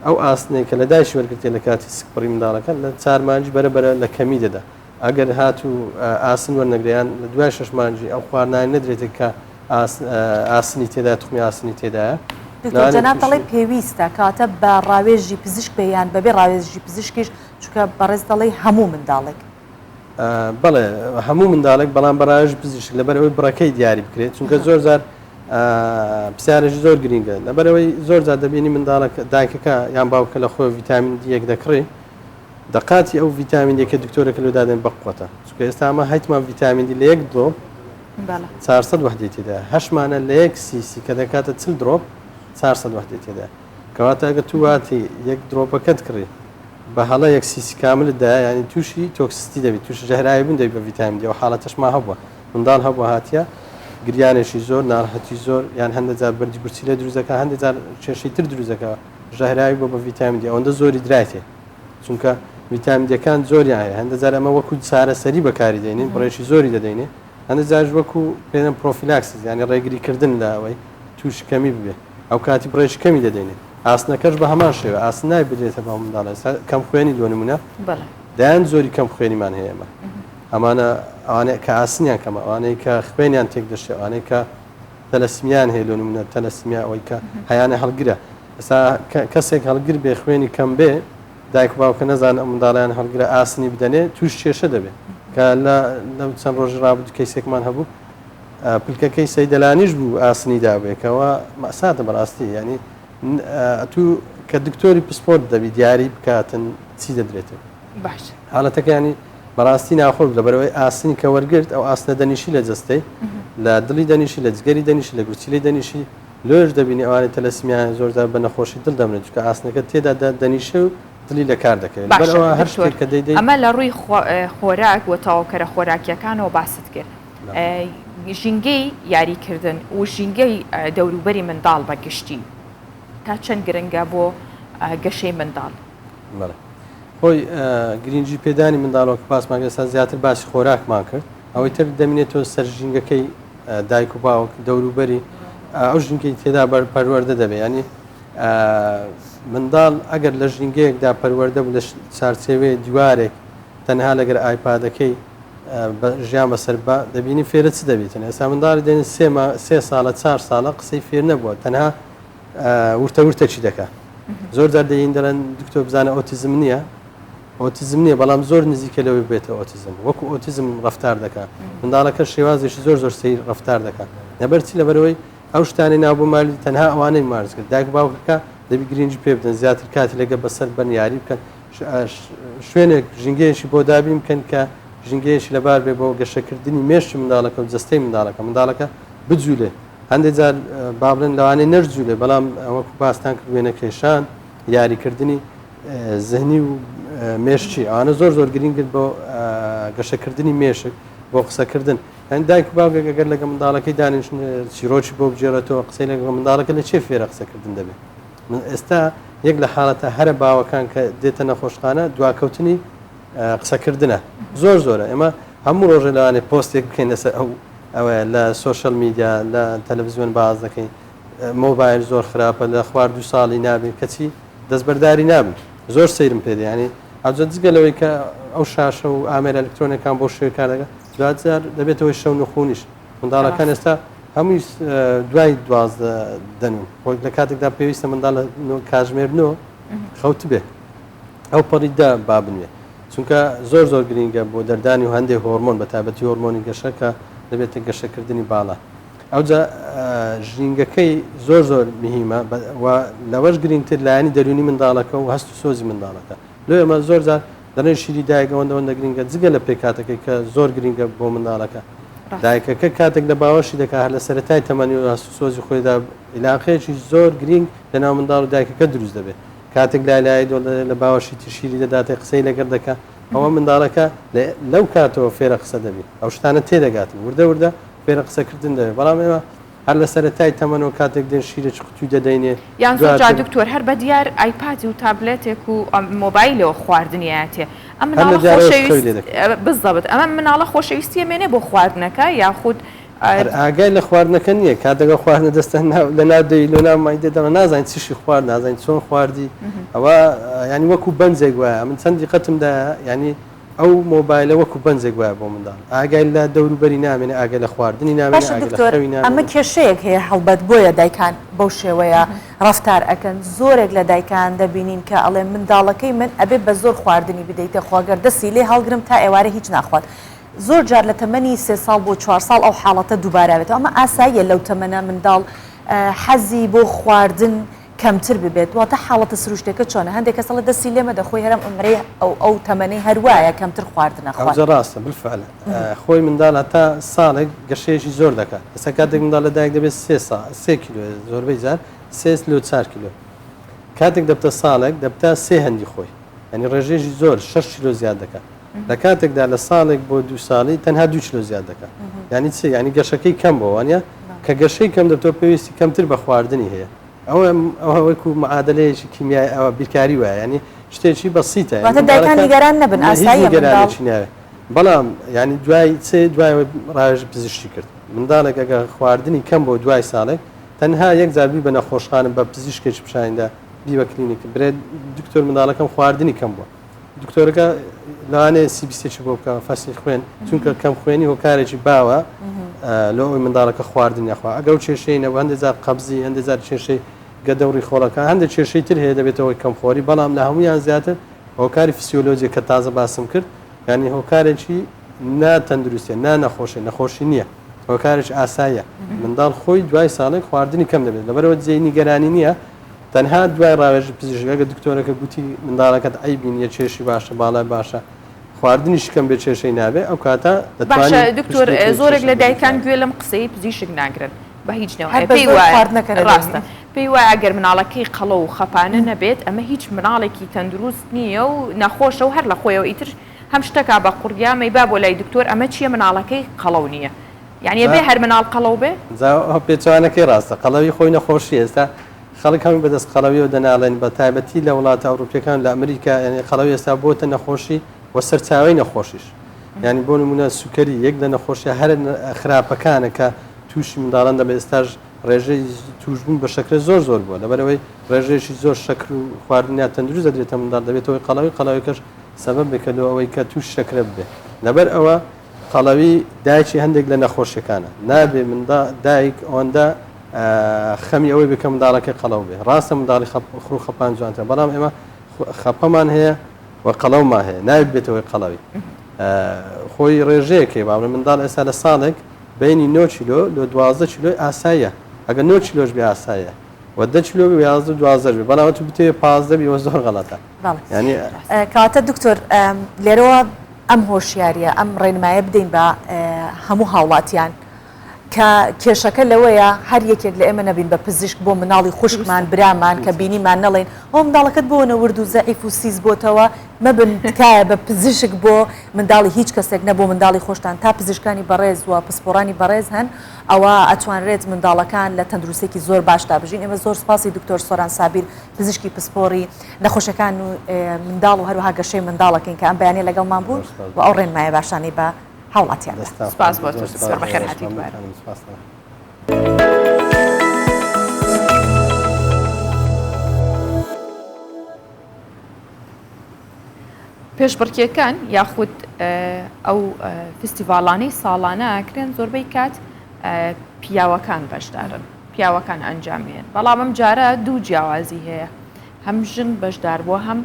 ئەو ئاسنەی کە لە دایشی وەرگرتێ لە کاتی سکپڕی منداڵەکە لە 4 مانجی بەرەبەرە لە کەمی دەدا ئەگەر هاتوو ئاسن وەرنەگریان لە دوای 6 مانجی ئەو خواردنان نەدرێتێت کە ئاسنی تێدا توخمی ئاسنی تێدایە جەنابەڵی پێویستە کاتە بە ڕاوێژی پزیشک بێیان بەبێ ڕاوێژی پزیشکیش چونکە بەڕێز دەڵی هەموو منداڵێک بەڵێ هەموو منداڵێک بەڵام بەڕاوێژ پزیشک لەبەرەوەی بڕەکەی دیاری بکرێت چونکە زۆر زار پرسیارێکی زۆر گرینگە لەبەرەوەی زۆر جار دەبینی منداڵێک دایکەکە یان باوکە لە خۆی ڤیتامین دی یەک دەکڕێ دەقاتی ئەو ڤیتامین دیەکە دکتۆرەکە لە دادێن بەقوتە چونکە ئێستا ئەمە هەیتمان ڤیتامین دی لە یەک دۆپ 400 وحدەی تێدا هەشمانە لە یەک سیسی کە دەکاتە 40 دۆپ 400 وحدەی تێدا کەواتە ئەگە تو واتی یەک دۆپەکەت کڕی بە هەڵە یەک سیسی کاملتدا ینی تووشی تۆکسیستی دەبێت تووشی ژەهرایی بوون دەبێت بە ڤیتامین دی و حاڵەتەشما هەبووە منداڵ هەبووە هاتیە گریانێکی زۆر ناڕەحەتی زۆر یان هەندێک جار بەردی گورچی لە دروستەکە هەندێک جار کێشەی تر دروستەکە ژەهرایی بۆ بە ڤیتامین دی ئەوەندە زۆری درایتێ چونکە ڤیتامین دیەکان زۆریان هەیە هەندێک جار ئەمە وەکو چارەسەری بەکاری دێنین بڕێکی زۆری دەدەینێ هەندێک جار وەکو پێڵێن پرۆفیلاکسیس ینی ڕێگریکردن لە ئەوەی تووش کەمی ببێ ئەو کاتی بڕێژ کەمی دەدەینێت ئاسنەکەش بە هەمان شێوە ئاسن نای بدرێتە بە منداڵە کەم خوێنی دۆ نمونە دایان زۆری کەم خوێنیمان هەیە ئەمە ئەمانە ئەوانەیە کە ئاسنیان کەمە، ئەوانەی کە خوێنیان تێک دەشێ، ئەوانەی کە تەلەسمیان هەیە لە نمونە تەلەسمیا ئەوەی کە هەیانە هەڵگرە. ئێستا کەسێک هەڵگر بێ خوێنی کەم بێ، دایک و باوکە نەزان ئەم منداڵیان هەڵگرە ئاسنی بدەنێ توش کێشە دەبێت کە لە چەند ڕۆژ ڕابردوو کەیسێکمان هەبوو پلکەکەی سەیدەلانیش بوو ئاسنی دابێتەوە مەساتە بەڕاستی ینی تو کە دکتۆری پسپۆرت دەبی دیاری بکاتن چی دەدرێتێت باش حاڵەتەکانی بەڕاستی ناخۆش لەبەرەوەی ئاسنی کە وەرگرت ئەو ئاسنە دەنیشی لە جەستەی لە دڵی دەنیشی لە جگەری دەنیشی لە گوچیلی دەنیشی لۆژ دەبینی ئەوانە تەلەسمیان زۆردا بە نەخۆشی دڵ دەمرێت چکە ئاسنەکە تێدا دەنیشە و دڵی لە کار دەکەوێت بەرەوە هەر شتێک کە دەیدەیت ئەمە لە ڕووی خۆراک و تەواوکەرە خۆراکیەکانەوە باست کرد ژینگەی یاریکردن و ژینگەی دەوروبەری منداڵ بە گشتی تا چەند گرنگە بۆ گەشەی منداڵ خۆی گرنگجی پێدانی منداڵەوە پاسمان ئێستا زیاتر باسی خۆراکمان کرد ئەوەی تر دەمێنێتەوە سەر ژینگەکەی دایک و باوک دەوروبەری ئەو ژینگەی تێدا پەروەردە دەبێت ینی منداڵ ئەگەر لە ژینگەیەکدا پەروەردە بوو لە چارچێوێ دیوارێک تەنها لەگەر ئایپادەکەی ژیان بەسەر بە دەبینی فێرە چ دەبێتن ئێستا منداڵی دێنێت 3 ساڵە 4 ساڵە قسەی فێر نەبووە تەنها ورتەورتەچی دەکات زۆر جار دەین دەڵێن دکتۆر بزانە ئۆتیزم نییە ئۆتیزم نییە بەڵام زۆر نزیکە لەوەی بێتە ئۆتیزم وەکو ئۆتیزم ڕفتار دەکات منداڵەکە شێوازێکی زۆر سەیر ڕفتار دەکات لەبەرچی لەبەرەوەی ئەو شتانی نابوو مالی تەنها ئەوانەی مارز کرد دایک باوکەکە دەبی گرنگی پێ بدەن زیاتر کاتی لەگە بەسەر بن یاری بکەن شوێنێک ژینگەیەکی بۆ دابین بکەن کە ژینگەیەکی لەبار بێ بۆ گەشەکردنی مێشتی منداڵەکە و جەستەی منداڵەکە بجوولێ هەندێک جار با بڵێن لەوانەیە نەرجوولێ بەڵام وەکو باستان کرد وێنە کێشان یاریکردنی زەهنی و مێشتی ئەوانە زۆر گرنگن بۆ گەشەکردنی مێشک بۆ قسەکردن هەند دایک و باوکێک ئەگەر لەگە منداڵەکەی دانیشتن چیرۆکی بۆ بجێڕێتەوە قسەی لەگە منداڵەکە لە چێ فێرە قسەکردن دەبێت ئێستا یەک لە حاڵەتە هەرە باوەکان کە دێتە نەخۆشخانە دواکەوتنی قسەکردنە زۆرە ئێمە هەموو ڕۆژێ لەوانێ پۆستێک بکەین لەسەر ئەوە لە سوۆشەل میدیا لە تەلەڤیزیۆن باز دەکەین مۆبایل زۆر خراپە لە خوار 2 ساڵی نابێت کەچی دەستبەرداری نابن زۆر سەیرم پێ ینی ئەوجە جگەلەوەی کە ئەو شاشە و ئامێرە ئەلکترۆنەکان بۆ شوێ کار دەکات دوجار دەبێتەوەی شەو نخونیش منداڵەکان ئێستا هەمووی دوای 12 دەنون خۆی لە کاتێکدا پێویستە منداڵ کاتژمێرنەوە خەوت بێ ئەو پەڕیدا بابنوێ چونکە زۆر گرنگە بۆ دەردانی و هەندێک هۆرمۆن بە تایبەتی هۆرمۆنی گەشەکە دەبێتە گەشەکردنی باڵا ئەوجا ژینگەکەی زۆر میهمە و لەوەش گرنگتر لایەنی دەرونی منداڵەکە و هەست و سۆزی منداڵەکە لێ ئەمە زۆر جار دەڵێن شیری دایکەوەندەوەندە گرنگە جگە لە پێکاتەکەی کە زۆر گرنگە بۆ منداڵەکە دایکەکە کاتێک لە باوەشی دەکات هەر لە سەرەتای تەمەنی و هەست و سۆزی خۆیدا عیلاقەیەکی زۆر گرنگ لە ناو منداڵ و دایکەکە دروست دەبێت کاتێک لای لە باوەشی تشیری دەداتێ قسەی لەگەر دەکات ئەوە منداڵەکە لەو کاتەوە فێرە قسە دەبێت ئەو شتانە تێدەگاتن وردە فێرە قسەکردن دەبێت بەڵام ئێمە هەر لە سەرەتای تەمەنەوە کاتێک دێن شیرێکی قوتووی دەدەینێ یان زۆر دکتۆر هەر بە دیار ئایپادی و تابلێتێک و مۆبایلەوە خواردنیاتێ ئەم بزەبت ئەمە مناڵە خۆشەویستی مێنێ بۆ خواردنەکە یاخود ئاگای لە خواردنەکە نییە کاتەگە خواردنە دەستە لە ناودەی لە ناومای دەدەمە نازانین چیشی خوارد نازانین چۆن خواردی ئەوە ینی وەکو بەنجێک وایە من چەندی قەتمدا ینی ئەو مۆبایلە وەکو بەنجێک وایە بۆ منداڵ ئاگای لە دەوروبەری نامێنێ ئاگای لە خواردنی نامێنێ ئەمە کێشەیەک هەیە هەڵبەت بۆیە دایکان بەو شێوەیە ڕفتار ئەەکەن زۆرێک لە دایکان دەبینین کە ئەڵێ منداڵەکەی من ئەبێ بە زۆر خواردنی بدەیتە خواگەر دەستی لێ هەڵگرم تا ئێوارە هیچ ناخوات زۆر جار لە تەمەنی 3 ساڵ بۆ 4 ساڵ ئەو حاڵەتە دووبارەوێتەوە ئەمە ئاساییە لەو تەمەنە منداڵ حەزی بۆ خواردن کەمتر ببێت واتە حاڵەتە سروشتێکە چۆنە هەندێک کەسەڵە دەستی لێمە دەخۆی هەرم ئەمرەی ئەو تەمەنەی هەروایە کەمتر خواردنە خوارد ڕاستە بالفعلە خۆی منداڵ هەتا ساڵێک گەشەیەکی زۆر دەکات ئێستا کاتێک منداڵ لە دایک دەبێت 3 کیلۆ زۆربەی جار 3 لۆ 4 کیلۆ کاتێک دەبتە ساڵێک دەبتە 3 هەندی خۆی ینی ڕێژێژی زۆر 6 کیلۆ زیاد دەکات لە کاتێکدا لە ساڵێک بۆ 2 ساڵی تەنها 2 کیلۆ زیاد دەکات ینی چ ینی گەشەکەی کەم بۆ وانە کە گەشەی کەم دەبتەوە پێویستی کەمتر بە خواردنی هەیە ئەوە وەکو معادلەیەکی کیمیای ئەوە بیرکاری وایە ینی شتێکی بەسیتە دایکان نیگەران نەبن ئاساییە بەڵام ینی دوای ڕاژ پزیشتی کرد منداڵێک ئەگە خواردنی کەم بۆ دوای ساڵێک تەنها یەک زاربی بە نەخۆشخانە بە پزیشکێکی پیشاندا بیوە کلینیک برێت دکتۆر منداڵەکەم خواردنی کەم بووە دکتۆرەکە لەوانەیە CBC بۆ بکە فەرسی خوێن چونکە کەم خوێنی هۆکارێکی باوە لە ئەوی منداڵەکە خواردن یاخوا ئەگەر و کێشەی نەبوو هەندێک جار قەبزی هەندێک جار کێشەی گەدەوری خۆڵەکە هەندێک کێشەی تر هەیە دەبێتەوەی کەم خۆری بەڵام لە هەمویان زیاتر هۆکاری فسیۆلۆجی کە تازە باسم کرد یعنی هۆکارێکی ناتەندروستیە نەخۆشی نییە هۆکارێک ئاساییە منداڵ خۆی دوای ساڵێک خواردنی کەم دەبێت لەبەرەوە جێی نیگەرانی نییە تەنها دوای ڕاوێژ پزیشکەکە دکتۆرەکە گوتی منداڵەکەت ئەیبینیە کێشی باشە باڵای باشە خواردنیش کەم بێ کێشەی نابێ ئەو کاتە باشە دکتۆر زۆرێک لە دایکان گوێ لەم قسەی پزیشک ناگرن بە هیچ ڕاستە پێی وایە ئەگەر مناڵەکەی قەڵە و خەپانە نەبێت ئەمە هیچ مناڵێکی تەندروست نییە و نەخۆشە و هەر لە خۆیەوە ئیتر هەم شتەکە بە قورگیامەی با بۆ لای دکتۆر ئەمە چییە مناڵەکەی قەڵەو نییە یعنی بێ هەر مناڵ قەڵەو بێ پێچوانەکەی ڕاستە قەڵەوی خۆی نەخۆشی ئێستا خەڵک هەمی بەدەست قەڵەویەوە دەناڵێن بە تایبەتی لە وڵاتە ئەوروپیەکان لە ئەمریکا ینی قەڵەوی ئێستا بۆتە نەخۆشی و سەرچاوی نەخۆشیش ینی بۆ نمونە سوکەری یەک لە نەخۆشیە هەر خراپەکانە کە تووشی منداڵان دەبێت ئێستاش ڕێژەی توشبوون بە شەکرە زۆر بووە لەبەرەوەی ڕێژەیەکی زۆر شەکر و خواردنیان تەندروست دەدرێتە منداڵ دەبێتەوەی قەڵەویکەش سەبەب بکەدەوە ئەوەی کە توش شەکرە ببێ لەبەر ئەوە قەڵەوی دایکی هەندێک لە نەخۆشیەکانە نابێ دایک ئەوەندە خەمی ئەوەی بکە منداڵەکەی قەڵەو بێ ڕاستە منداڵی خڕ خەپان جوانتە بەڵام ئێمە خەپەمان هەیە و قەڵەومان هەیە نابێتەوەی قەڵەوی خۆی ڕێژەیەکی باڵێ منداڵ ئێستا لە ساڵێک بینی 9 کیلۆ لە 12 کیلۆی ئاساییە ئەگەر 9 کیلۆش بێ ئاساییە و 10 کیلۆ بێ 11 12 بێ بەڵام تو بتێ 15 بێ زۆر غەڵەتە ینی کاتە دکتۆر لێرەوە ئەم هۆشیاریە ئەم ڕێنمایە بدەین بە هەموو هاوڵاتیان کە کێشەکە لەوەیە هەر یەکێک لە ئێمە نەبین بە پزیشک بۆ مناڵی خوشکمان برامان کە بینیمان نەڵێن ئەو منداڵەکەت بۆ نەورد و زەعیف و سیز بۆتەوە مەبن تکایە بە پزیشک بۆ منداڵی هیچ کەسێک نەبوو منداڵی خۆشتان تا پزیشکانی بەڕێز و پسپۆرانی بەڕێز هەن ئەوە ئەتوانرێت منداڵەکان لە تەندروستێکی زۆر باشتا بژین ئێمە زۆر سپاسی دکتۆر سۆران سابیر پزیشکی پسپۆری نەخۆشەکان و منداڵ و هەروەها گەشەی منداڵەکەین کە ئەم بەیانێ لەگەڵمان بوون و ئەو ڕێنمایە باشانی بە هاوڵاتیان سپاس بۆ تۆ سپاس بەخێر هاتیت پێشبڕکێکان یاخود ئەو فستیڤالانەی ساڵانە کرێن زۆربەی کات پیاوەکان بەشدارن پیاوەکان ئەنجامێن بەڵام ئەم جارە دوو جیاوازی هەیە هەم ژن بەشدار بووە هەم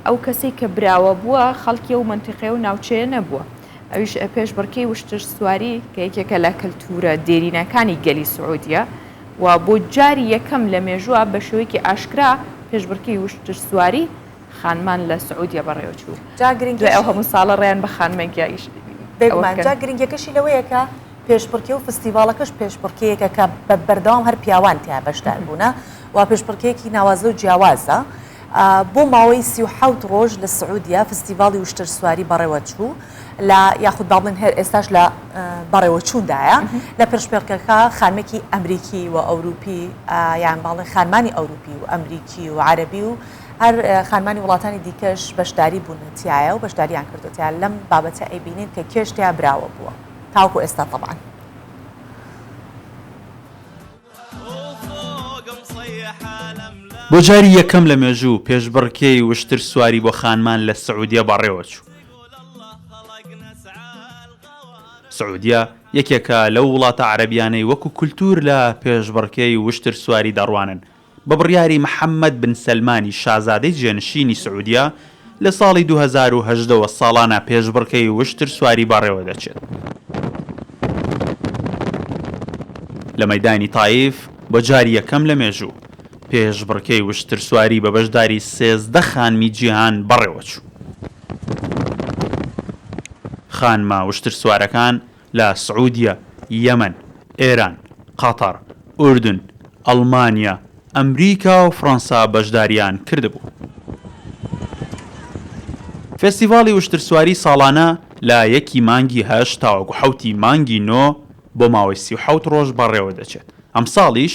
ئەو کەسێک کە براوە بووە خەڵکی و منتیقێ و ناوچەیە نەبووە ئەویش پێشبڕکەی وشتر سواری کە یەکێکە لە کەلتورە دێرینەکانی گەلی سعودیە و بۆ جاری یەکەم لە مێژووە بە شێوەیەکی ئاشکرا پێشبڕکەی وشتر سواری خانمان لە سعودیە بەڕێوەچوو دوای ئەو هەموو ساڵە ڕێیان بە خانمەگیایش جا گرنگەکەشی لەوەیەکە پێشبڕکێ و فستیڤالەکەش پێشبڕکەیەکە کە بە بەردەوام هەر پیاوان تیا بەشدار بوونە و پێشبڕکەیەکی ناوازە و جیاوازە بۆ ماوەی 37 ڕۆژ لە سعودیە فستیڤاڵی وشتر سواری بەڕێوەچوو لە یاخود باڵێن هەر ئێستاش لە بەڕێوەچووندایە لە پێشبڕکەکە خانمێکی ئەمریکی و ئەوروپی یان باڵێن خانمانی ئەوروپی و ئەمریکی و عەرەبی و هەر خانمانی وڵاتانی دیکەش بەشداری بوونەتیایە و بەشداریان کردوتیان لەم بابەتە ئەیبینین کە کێشتیا براوە بووە تاوکو ئێستا طبعاً بۆ جاری یەکەم لە مێژوو پێشبڕکێی وشتر سواری بۆ خانمان لە سعودیە بەڕێوەچوو سعودیە یەکێکە لەو وڵاتە عەرەبیانەی وەکو کولتور لە پێشبڕکێی وشتر سواری دەڕوانن بە بڕیاری محەممەد بن سەلمانی شازادەی جێنشینی سعودیە لە ساڵی 2018 ساڵانە پێشبڕکەی وشتر سواری بەڕێوە دەچێت لە مەیدانی تایف بۆ جاری یەکەم لە مێژوو پێشبڕکەی وشتر سواری بە بەشداری 13 خانمی جیهان بەڕێوەچوو خانمە وشتر سوارەکان لە سعودیە، یەمەن، ئێران، قەتەر، ئوردن، ئەڵمانیا، ئەمریکا و فەڕەنسا بەشداریان کردبوو. فێستیڤاڵی وشتر سواری ساڵانە لە 1 مانگی 8 تاوەکو 7 مانگی 9 بۆ ماوەی 37 ڕۆژ بەڕێوە دەچێت. ئەم ساڵیش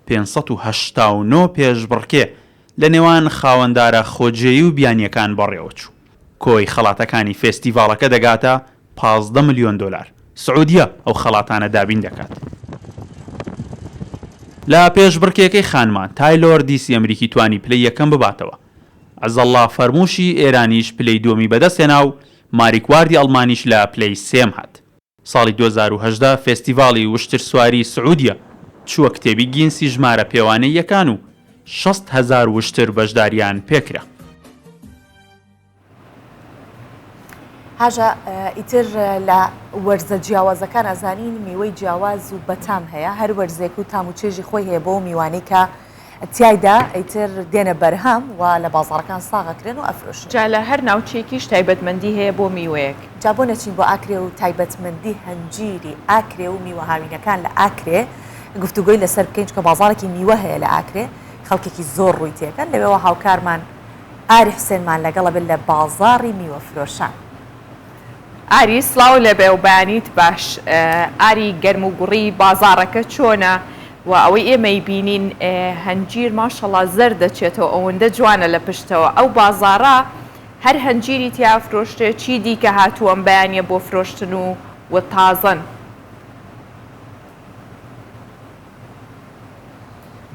589 پێشبڕکێ لە نێوان خاوەندارە خۆجێیی و بیانیەکان بەڕێوەچوو. کۆی خەڵاتەکانی فێستیڤاڵەکە دەگاتە 15 ملیۆن دۆلار. سعودیە ئەو خەڵاتانە دابین دەکات. لە پێشبڕکێکەی خانمان تایلۆر دیسی ئەمریکی توانی پلەی یەکەم بباتەوە. عەزەڵڵا فەرمووشی ئێرانیش پلەی دووەمی بەدەستێنا و ماریکواردی ئەڵمانیش لە پلەی سێم هات. ساڵی 2010 فێستیڤاڵی وشتر سواری سعودیە چووە کتێبی گینسی ژمارە پێوانەی یەکان و 6,000 وشتر بەشداریان پێکرا. هاژە ئیتر لە وەرزە جیاوازەکان ئەزانین میوەی جیاواز و بەتام هەیە، هەر وەرزێک و تام و چێژی خۆی هەیە بۆ میوانەی کە تیایدا ئیتر دێنە بەرهەم و لە بازاڕەکان ساغەکرێن و ئەفرۆشن. جا لە هەر ناوچێکیش تایبەتمەندی هەیە بۆ میوەیەک. جا بۆ نەچین بۆ ئاکرێ و تایبەتمەندی هەنجیری ئاکرێ و میوە هاوینەکان لە ئاکرێ گفتوگۆی لەسەر بکەین کە بازارێکی میوە هەیە لە ئاکرێ، خەڵکێکی زۆر ڕووی تێکەن. لەوێەوە هاوکارمان ئاری حسێنمان لەگەڵە بن لە بازاڕی میوە فرۆشان. ئاری سڵاو لەبێ و بەیانیت باش، ئاری گەرم و گوڕی بازارەکە چۆنە و ئەوەی ئێمەی بینین هەنجیر ماشەڵڵا زەر دەچێتەوە ئەوەندە جوانە لە پشتەوە. ئەو بازارە هەر هەنجیری تیا فرۆشتێ چی دیکە هاتووەم بەیانیە بۆ فرۆشتن و تازەن.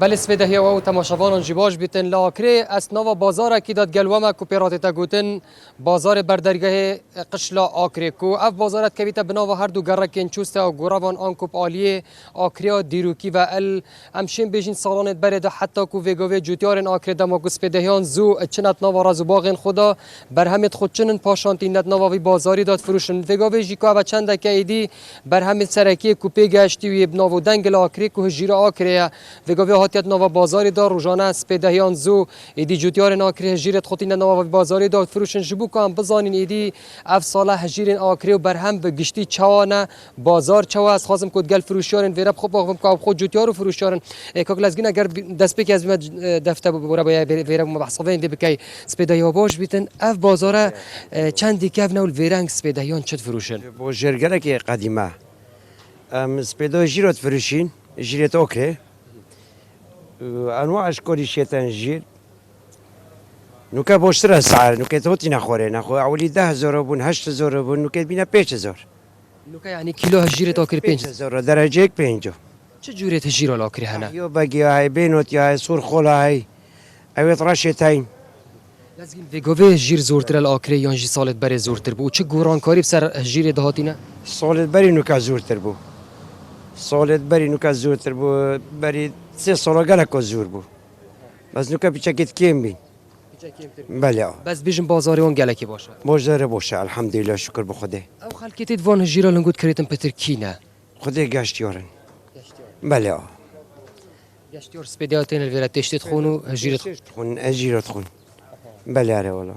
بله سپیده هیوا و تماشاوانان جی باش بیتن لاکره از نوا بازار کی داد گلوما کو پیراتتا گوتن بازار بردرگاه قشلا آکره کو اف بازارت که بیت بنا و هر دو گرکن چوسته و گوروان آنکوب عالیه آکریا دیروکی و ال امشین بیشین سالانت برده حتی کو وگوی جوتیارن آکره دما کو سپیدهیان زو چنت نوا رازو باغن خدا برهمت خودچنن پاشانتینت نوا وی بازاری داد فروشن وگوی جی کو و چند که ایدی برهمت سرکی کوپی گشتی و بنا و دنگل آکره کو هجیر آکره وگوی هاتیت نوا بازاری دار روزانه سپیدهیان زو ایدی جوتیار آکره هجیرت خودین نوا بازاری داد فروشن جبو کام بزانین ایدی اف ساله هجیرن آکره و برهم به گشتی چوانه بازار چوا از خازم کد گل فروشیارن ویرب خوب باغم که خود جوتیار و فروشیارن کاغلزگین اگر دست بکی از دفته بورا باید ویرب محسوبه ایندی بکی سپیدهیا باش بیتن اف بازار چندی کف نول ویرنگ سپیدهیان چت فروشن بوجرگره که قدیمه سپیده جیرت فروشین جیرت آکره انواع اشکالی شیطان جیر نوکه باشتر سعر نوکه توتی نخوره اولی 10,000 بون 8,000 بون نوکه بینه 5,000 نوکه یعنی کیلو هجیرت آکره 5,000 درجه 5 چه جوریت هجیر آکره هنه یا بگی های بینوت یا های سرخوله های اویت راشت های لازم وگوی هجیر زورتر الآکره یا جی سالت بری زورتر بو چه گورانکاری بسر هجیر دهاتینه سالت بری نوکه زورتر بو سالت بری نوکه زورتر بو بری 3 سال گلک زور بو بس نوکه پیچکت کم بین بله بس بیشم بازاری اون گلکی باشه بازار باشه الحمدلله شکر به خدا او خلکیت وان هجیرا لنگود کریتن پتر کینه خدا گشتیارن بله گشتیار سپیدیاتین الویرت تشتید خون و هجیرت خون هجیرت خون بله اره والا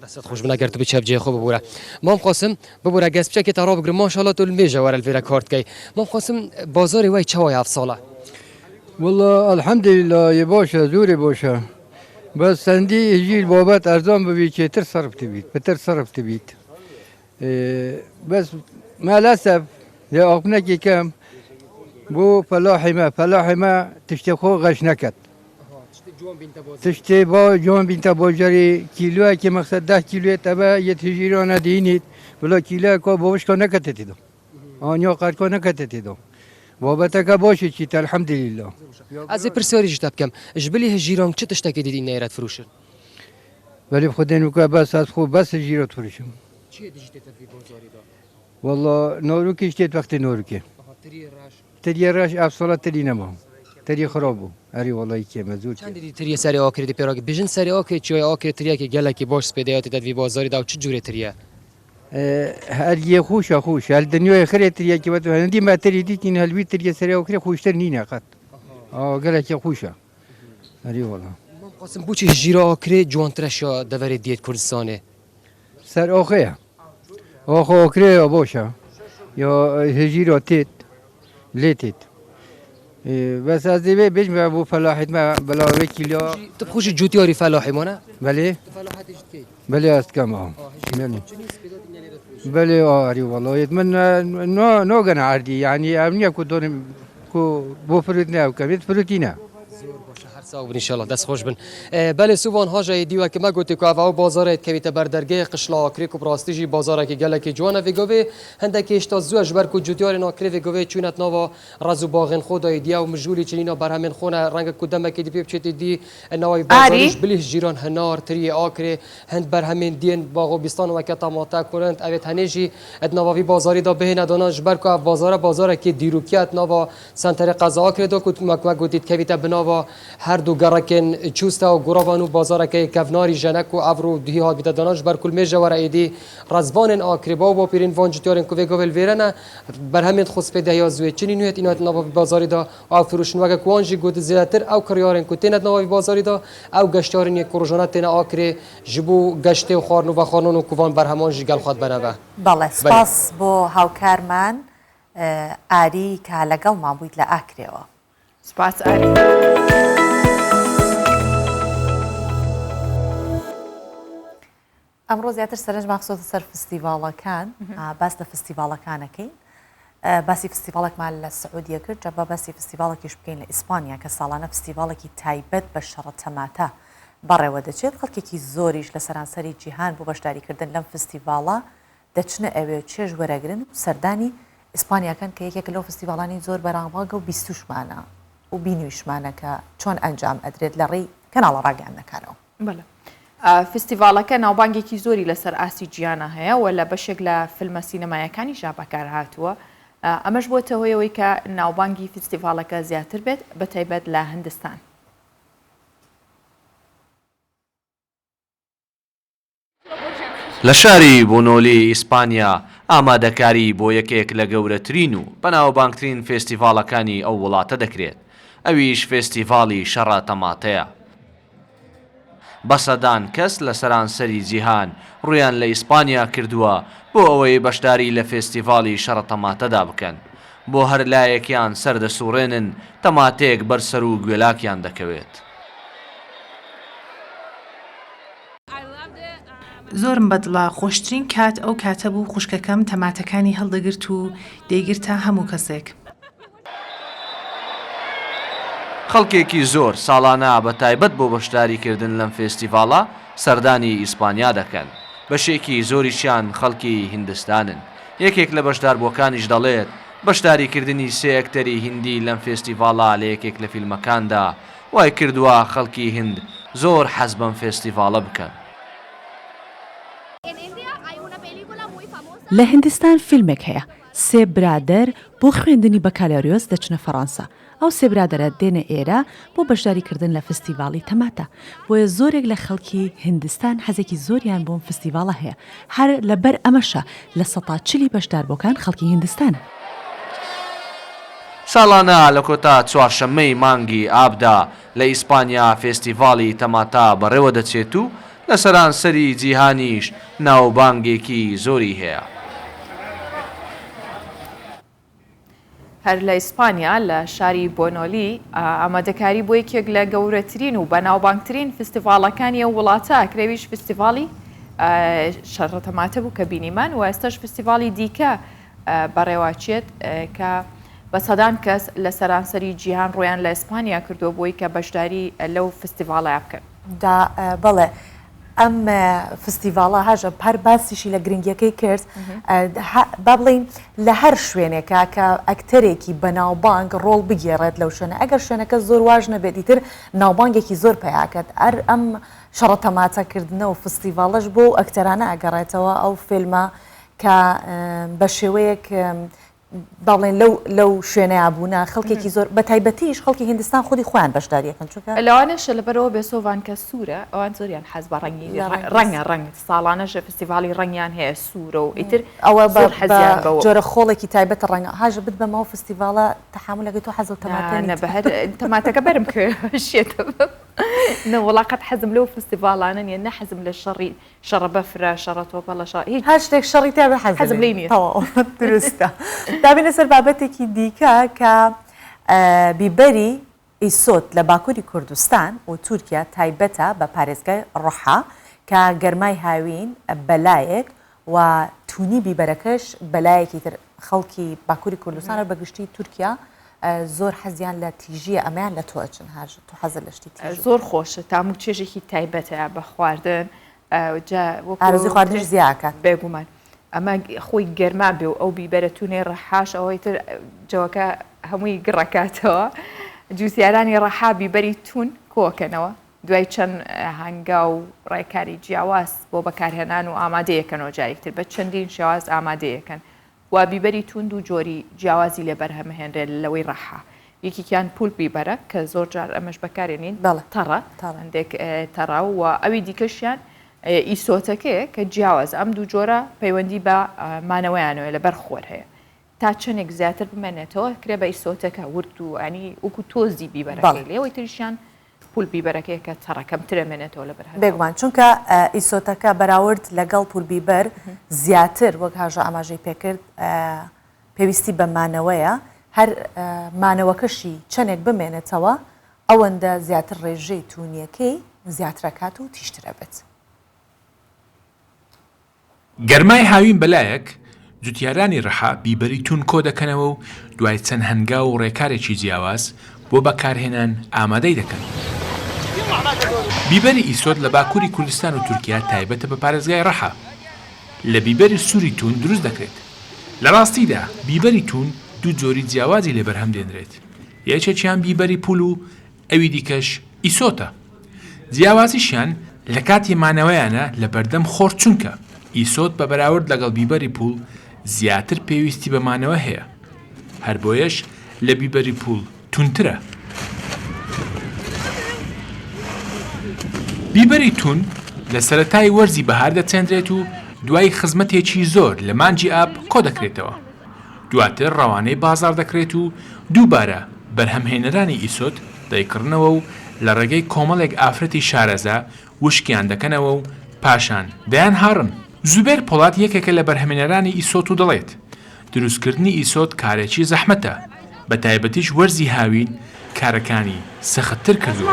دستت خوش من اگر تو بچه بجای خوب ببوره مام قاسم ببوره گس بچه که تراب بگیرم ماشاءالله تو المیجا ور الویرا کارت کی مام قاسم بازاری وای چوای افساله والله الحمد لله يباشا زوري باشا بس عندي يجي البابات ارزان ببيت تر صرف تبيت بتر صرف تبيت بس مع الاسف يا اقناكي كم بو فلاحي ما تشتي خو غش نكت تشتي با جوان بنت بوجري كيلو كي مقصد 10 كيلو تبع يتجيرون دينيت بلا كيلو كو بوش كو نكتتي دو انيو قد كو نكتتي دو بابتك باشی چیت الحمدلله از پرسیاری جتاب کم جبلی هجیران چه تشتکی دیدی نیرت فروشن ولی خدا نوکه بس از خوب بس هجیرات فروشم چی دیجیت تفی بازاری دا والله نوروکی اشتیت وقت نوروکی تری راش افصاله تری نما تری خرابو اری والله کی مزور چند دیدی تری سری آکری دی پیراگ بیشن سری آکری چی آکری تریه که گلکی باش سپیدیات تدوی بازاری دا چه جوری تریه هل خوش هل دنیای خیلی تریه که وقت هندی ما تری دیدین هل بی تری سری آکری خوشتر نینه قط قال که خوشه اری والله قاسم بوچی هجیرا آکری جوانترش یا دوره دیت کردستانه سر آخه آکری باشه یا هجیرا تیت لیتیت بس از دیگه بیش ما بو فلاحت ما بلا وکیلیا تو خوش جوتیاری فلاحی مونه بله فلاحتش کی بله است کم بله بله آری والله يتمنى نو جنا عادي يعني أمنية كدون كو بوفرتنا وكميت فرتينا صاحب ان شاء الله دست خوش بن بله سوبان هاجای دیو که ما گوتی که او بازارت که بیت بردرگه قشلا کریک و براستیجی بازار که گله که جوانه ویگوی هندکی اشتا زوج بر کو جوتیار ناکری ویگوی چونت نوا رازو باغن خدای دیا و مجولی چنینا برهمن خونه رنگ کدام که دی پیپ چتی دی نوای بازارش بلیش جیران هنار تری آکری هند برهمن دین باغو بیستان و که تماتا کورنت اوت هنیجی ادناوی بازاری دا بهینه دانش بر کو بازار که دیروکیات نوا سنتر قضا کرد و ما گوتید که بیت بنوا هر دو گرکن چوستا و گروبانو بازار که کفناری جنک و افرو دهی ها بیت دانش بر کل میجا ور ایدی رزبان آکریبا و پیرین وانجتیارن کوی گویل ویرنا بر همین خص پیدا یا زوی چنین نویت اینات نوا بازاری دا او فروشن وگه کوانجی گوت زیاتر او کریارن کوتینت نوا بازاری دا او گشتارن یک کروجانات تن آکری جبو گشته و خارنو و خانونو کوان بر همان جیگل خود بنابه بله سپاس بو هاوکارمان ئاری کە لەگەڵ مابوویت لە ئاکرێەوە سپاس ئاری ئەمڕۆ زیاتر سەرنج ماخسۆتە سەر فستیڤاڵەکان باس لە فستیڤاڵەکانەکەین باسی فستیڤاڵێکمان لە سعودیە کرد جا باسی فستیڤاڵێکیش بکەین لە ئیسپانیا کە ساڵانە فستیڤاڵێکی تایبەت بە شەڕە تەماتە بەڕێوە دەچێت خەڵکێکی زۆریش لە سەرانسەری جیهان بۆ بەشداریکردن لەم فستیڤاڵە دەچنە ئەوێ چێژ وەرەگرن و سەردانی ئیسپانیاکان کە یەکێک لەو فستیڤاڵانی زۆر بەرامبەڵگە و بیستوشمانە و بینویشمانە کە چۆن ئەنجام ئەدرێت لە ڕێی کەناڵە ڕاگەاندنەکانەوە بەڵێ فستیڤاڵەکە ناوبانگێکی زۆری لەسەر ئاسی گیانە هەیە و لە بەشێک لە فیلمە سینەمایەکانی ژابەکار هاتووە ئەمەش بۆتە هۆیەوەی کە ناوبانگی فستیڤاڵەکە زیاتر بێت بەتایبەت لە هیندستان لە شاری بۆنۆلی ئیسپانیا ئامادەکاری بۆ یەکێک لە گەورەترین و بەناوبانگترین فێستیڤاڵەکانی ئەو وڵاتە دەکرێت ئەویش فێستیڤاڵی شەڕە تەماتەیە بە سەدان کەس لە سەرانسەری جیهان ڕویان لە ئیسپانیا کردووە بۆ ئەوەی بەشداری لە فێستیڤاڵی شەڕە تەماتەدا بکەن بۆ هەر لایەکیان سەردەسوڕێنن تەماتەیەک بەرسەر و گوێلاکیان دەکەوێت زۆرم بەدڵە خۆشترین کات ئەو کاتە بوو خوشکەکەم تەماتەکانی هەڵدەگرت و دەیگرتە هەموو کەسێک خەڵکێکی زۆر ساڵانە بە تایبەت بۆ بەشداریکردن لەم فێستیڤاڵە سەردانی ئیسپانیا دەکەن بەشێکی زۆریشیان خەڵکی هیندستانن یەکێک لە بەشداربووەکانیش دەڵێت بەشداریکردنی سێ ئەکتەری هیندی لەم فێستیڤاڵە لە یەکێک لە فیلمەکاندا وای کردووە خەڵکی هیند زۆر حەز بەم فێستیڤاڵە بکەن لە هیندستان فیلمێک هەیە سێ برادەر بۆ خوێندنی بەکالۆریۆس دەچنە فەڕەنسا ئەو سێ برادەرە دێنە ئێرە بۆ بەشداریکردن لە فستیڤاڵی تەماتە بۆیە زۆرێک لە خەڵکی هیندستان حەزێکی زۆریان بۆم فستیڤاڵە هەیە هەر لەبەر ئەمەشە لە ١40 بەشداربووەکان خەڵکی هیندستانە ساڵانە لە کۆتا چوارشەممەی مانگی ئابدا لە ئیسپانیا فێستیڤاڵی تەماتە بەڕێوە دەچێت و لە سەرانسەری جیهانیش ناوبانگێکی زۆری هەیە هەر لە ئیسپانیا لە شاری بۆنۆلی ئامادەکاری بۆ یەکێک لە گەورەترین و بەناوبانگترین فستیڤاڵەکانی ئەو وڵاتە ئەکرێویش فستیڤاڵی شەڕە تەماتە بوو کە بینیمان و ئێستاش فستیڤاڵی دیکە بەڕێواچێت کە بە سەدان کەس لە سەرانسەری جیهان ڕۆیان لە ئیسپانیا کردووە بۆی کە بەشداری لەو فستیڤاڵە بکەن بەڵێ ئەم فستیڤاڵە هاژە هەر باسیشی لە گرنگیەکەی کرد با بڵین لە هەر شوێنێکە کە ئەکتەرێکی بەناوبانگ ڕۆڵ بگێڕێت لەو شوێنە ئەگەر شوێنەکە زۆر واژ نەبێتی تر ناوبانگێکی زۆر پیاکات ئەر ئەم شەڕە تەماتەکردنە و فستیڤاڵەش بۆ ئەکتەرانە ئەگەڕێتەوە ئەو فیلمە کە بە شێوەیەک باڵێن لەو شوێنەیە بوونە خەڵکێکی زۆر بە تایبەتیش خەڵکی هیندستان خودی خۆیان بەشداریەکەن چونکە لەوانەشە لەبەرەوە بێسۆڤان کە سوورە ئەوان زۆریان حەز بە ڕەنگی ڕەنگ ساڵانەشە فستیڤاڵی ڕەنگیان هەیە سوورە و ئیتر ئەوە جۆرە خۆڵێکی تایبەت ڕەنگە هاژە بت بەمەوە فستیڤاڵە تەحاملەکەی تۆ حەز و تەماتە تەماتەکە بەرم شێتە وڵاقەت حەزم لەو فستیڤاڵانە نیە نە حەزم لە شەڕە بەفرە شەڕە تۆپەڵە هەر شتێک شەڕی تا بە حەزم لێ نییە دروستە دابینە سەر بابەتێکی دیکە کە بیبەری ئیسۆت لە باکووری کوردستان و تورکیا تایبەتە بە پارێزگای ڕەحا کە گەرمای هاوین بەلایەک و تونی بیبەرەکەش بەلایەکی تر خەڵکی باکووری کوردستانە بەگشتی تورکیا زۆر حەزیان لە تیژیە ئەمەیان لە تۆچن هاژ تو حەزە لە شتی تیژ زۆر خۆشە تام و چێژێکی تایبەتە بە خواردن ئارزوی خواردنش زیاکات بێگومان ئەمە خۆی گەرما بێ و ئەو بیبەرە تونێ ڕەحاش ئەوەی تر جەوەکە هەمووی گڕەکاتەوە جووسیارانی ڕەحا بیبەری تون کۆکەنەوە دوای چەند هەنگا و ڕێکاری جیاواز بۆ بەکارهێنان و ئامادەیەکەنەوە جارێکتر بە چەندین شێواز ئامادەیەکەن و بیبەری توند و جۆری جیاوازی لێبەر هەمهێنرێت لەوەی ڕەحا یەکێکیان پول بیبەرە کە زۆر جار ئەمەش بەکارێنین تەڕە هەندێک تەڕا و ئەوی دیکەشیان ئیسۆتەکەیە کە جیاواز ئەم دوو جۆرە پەیوەندی بە مانەوەیانەوە لەبەر خۆر هەیە تا چەندێک زیاتر بمێنێتەوە کرێ بە ئیسۆتەکە ورد و ئەنی وەکو تۆزی بیبەرەکەی لێەوەی تریشیان پول بیبەرەکەی کە تەڕەکەم ترێمێنێتەوە لەبەر بێگومان چونکە ئیسۆتەکە بەراورد لەگەڵ پول بیبەر زیاتر وەک هاژە ئاماژەی پێکرد پێویستی بە مانەوەیە هەر مانەوەکەشی چەندێک بمێنێتەوە ئەوەندە زیاتر ڕێژەی تونیەکەی زیاترەکات و تیشترە بێت. گەرمای هاوین بەلایەک جوتیارانی ڕەحا بیبەری تون کۆ دەکەنەوە و دوای چەند هەنگا و ڕێکارێکی جیاواز بۆ بەکارهێنان ئامادەی دەکەن. بیبەری ئیسۆت لە باکووری کوردستان و تورکیا تایبەتە بە پارێزگای ڕەحا لە بیبەری سووری تون دروست دەکرێت. لە ڕاستیدا بیبەری تون دوو جۆری جیاوازی لێبەر هەم دێنرێت. یەکێکیان بیبەری پول و ئەوی دیکەش ئیسۆتە. جیاوازیشیان لە کاتی مانەوەیانە لە بەردەم خۆر چونکە ئیسۆت بە بەراورد لەگەڵ بیبەری پول زیاتر پێویستی بەمانەوە هەیە. هەر بۆیەش لە بیبەری پول تونترە. بیبەری تون لە سەرەتای وەرزی بەهار دەچێندرێت و دوای خزمەتێکی زۆر لە مانجی ئاب کۆ دەکرێتەوە. دواتر ڕەوانەی بازار دەکرێت و دووبارە بەرهەمهێنەرانی ئیسۆت دەیکڕنەوە و لە ڕێگەی کۆمەڵێک ئافرەتی شارەزا وشکیان دەکەنەوە و پاشان دەیان هاڕن. زوبێر پۆڵات یەکێکە لە بەرهەمهێنەرانی ئیسۆت و دەڵێت دروستکردنی ئیسۆت کارێکی زەحمەتە بە تایبەتیش وەرزی هاوین کارەکانی سەختتر کردووە.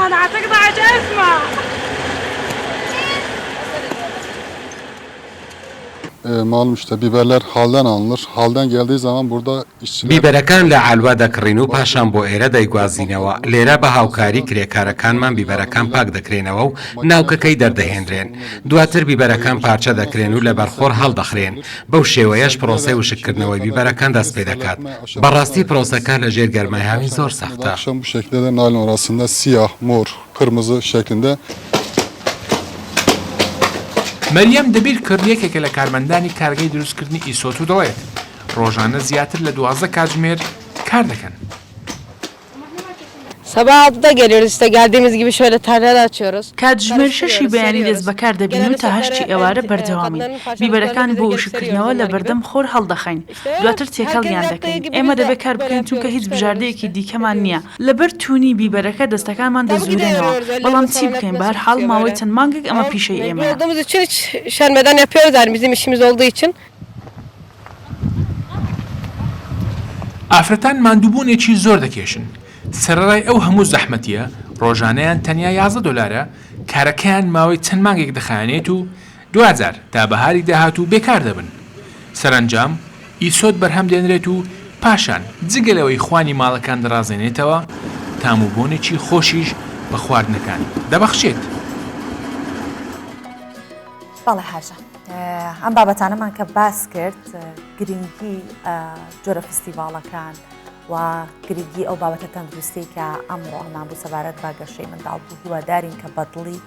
Malum işte biberler halden alınır. Halden geldiği zaman burada işçiler... بیبەرەکان لە ئالوا دەکڕین و پاشان بۆ ئێرە دەیگوازینەوە. لێرە بە هاوکاری کرێکارەکانمان بیبەرەکان پاک دەکرێنەوە و ناوکەکەی دەردەهێنرێن. دواتر بیبەرەکان پارچە دەکرێن و لە بەرخۆر هەڵدەخرێن. بەو شێوەیەش پرۆسەی وشکردنەوەی بیبەرەکان دەست پێ دەکات. بەڕاستی پرۆسەکە لە ژێر گەرمای هاوین زۆر سەختە. Bu şekilde de naylon arasında siyah, mor, kırmızı şeklinde مەریەم دەبیر کرد یەکێکە لە کارمەندانی کارگەی دروستکردنی ئیسۆت و دەڵێت ڕۆژانە زیاتر لە 12 کاتژمێر کار دەکەن. Sabah 6'da geliyoruz işte geldiğimiz gibi şöyle tarlalar açıyoruz. کاتژمێر شەشی بەیانی دەست بەکار دەبین و تا هەشتی ئێوارە بەردەوامی بیبەرەکان بۆ وشکردنەوە لە بەردەم خۆر هەڵدەخەین دواتر تێکەڵیان دەکەین ئێمە دەبێت کار بکەین چونکە هیچ بژاردەیەکی دیکەمان نییە لەبەر توونی بیبەرەکە دەستەکانمان دەزورێنەوە بەڵام چی بکەین بەهەرحاڵ ماوەی چەند مانگێک ئەمە پیشەی ئێمە olduğumuz için hiç üşenmeden yapıyoruz yani bizim işimiz olduğu için. ئافرەتان ماندووبوونێکی زۆر دەکێشن. سەرەڕای ئەو هەموو زەحمەتیە ڕۆژانەیان تەنیا 11 دلارە کارەکەیان ماوەی چەند مانگێک دەخایەنێت و 2000 تا بەهاری داهات و بێکار دەبن. سەرنجام ئیسۆت بەرهەم دێنرێت و پاشان جگەلەوەی خوانی ماڵەکان دەڕازێنێتەوە تاموبوونێکی خۆشیش بە خواردنەکان دەبەخشێت. بەڵێ حاجە ئەم بابەتانەمان کە باس کرد گرنگی جۆرە فستیڤاڵەکان و گرنگی ئەو بابەتە تەندروستی کە ئەمڕۆ هەمان بوو سەبارەت بە گەشەی منداڵ بوو هیوادارین کە بەدڵی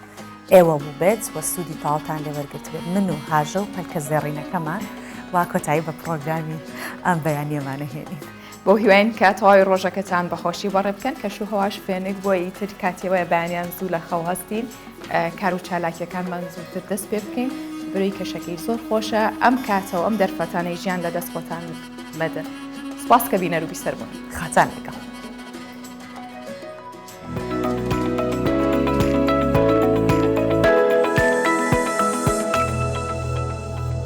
ئێوە بوو بێت وە سوودی تاڵتان لێوەرگرت بێت من و هاژە و پەلکە زێڕینەکەمان وا کۆتایی بە پرۆگرامی ئەم بەیانیەمانە هێنین. بۆ هیواین کە تەواوی ڕۆژەکەتان بەخۆشی بەڕێ بکەن کە شوهەواش فێنێک بۆ ئیتر کاتیەوەی بەیانیان زوو لە خەو هەستین کار و چالاکیەکانمان زووتر دەست پێ بکەین بروی کەشەکەی زۆر خۆشە ئەم کاتەوە ئەم دەرفەتانەی ژیان لە دەست بۆتان مەدەن. سپاس کە بینەر و بیسەر بوون. خاتان لەگەڵ.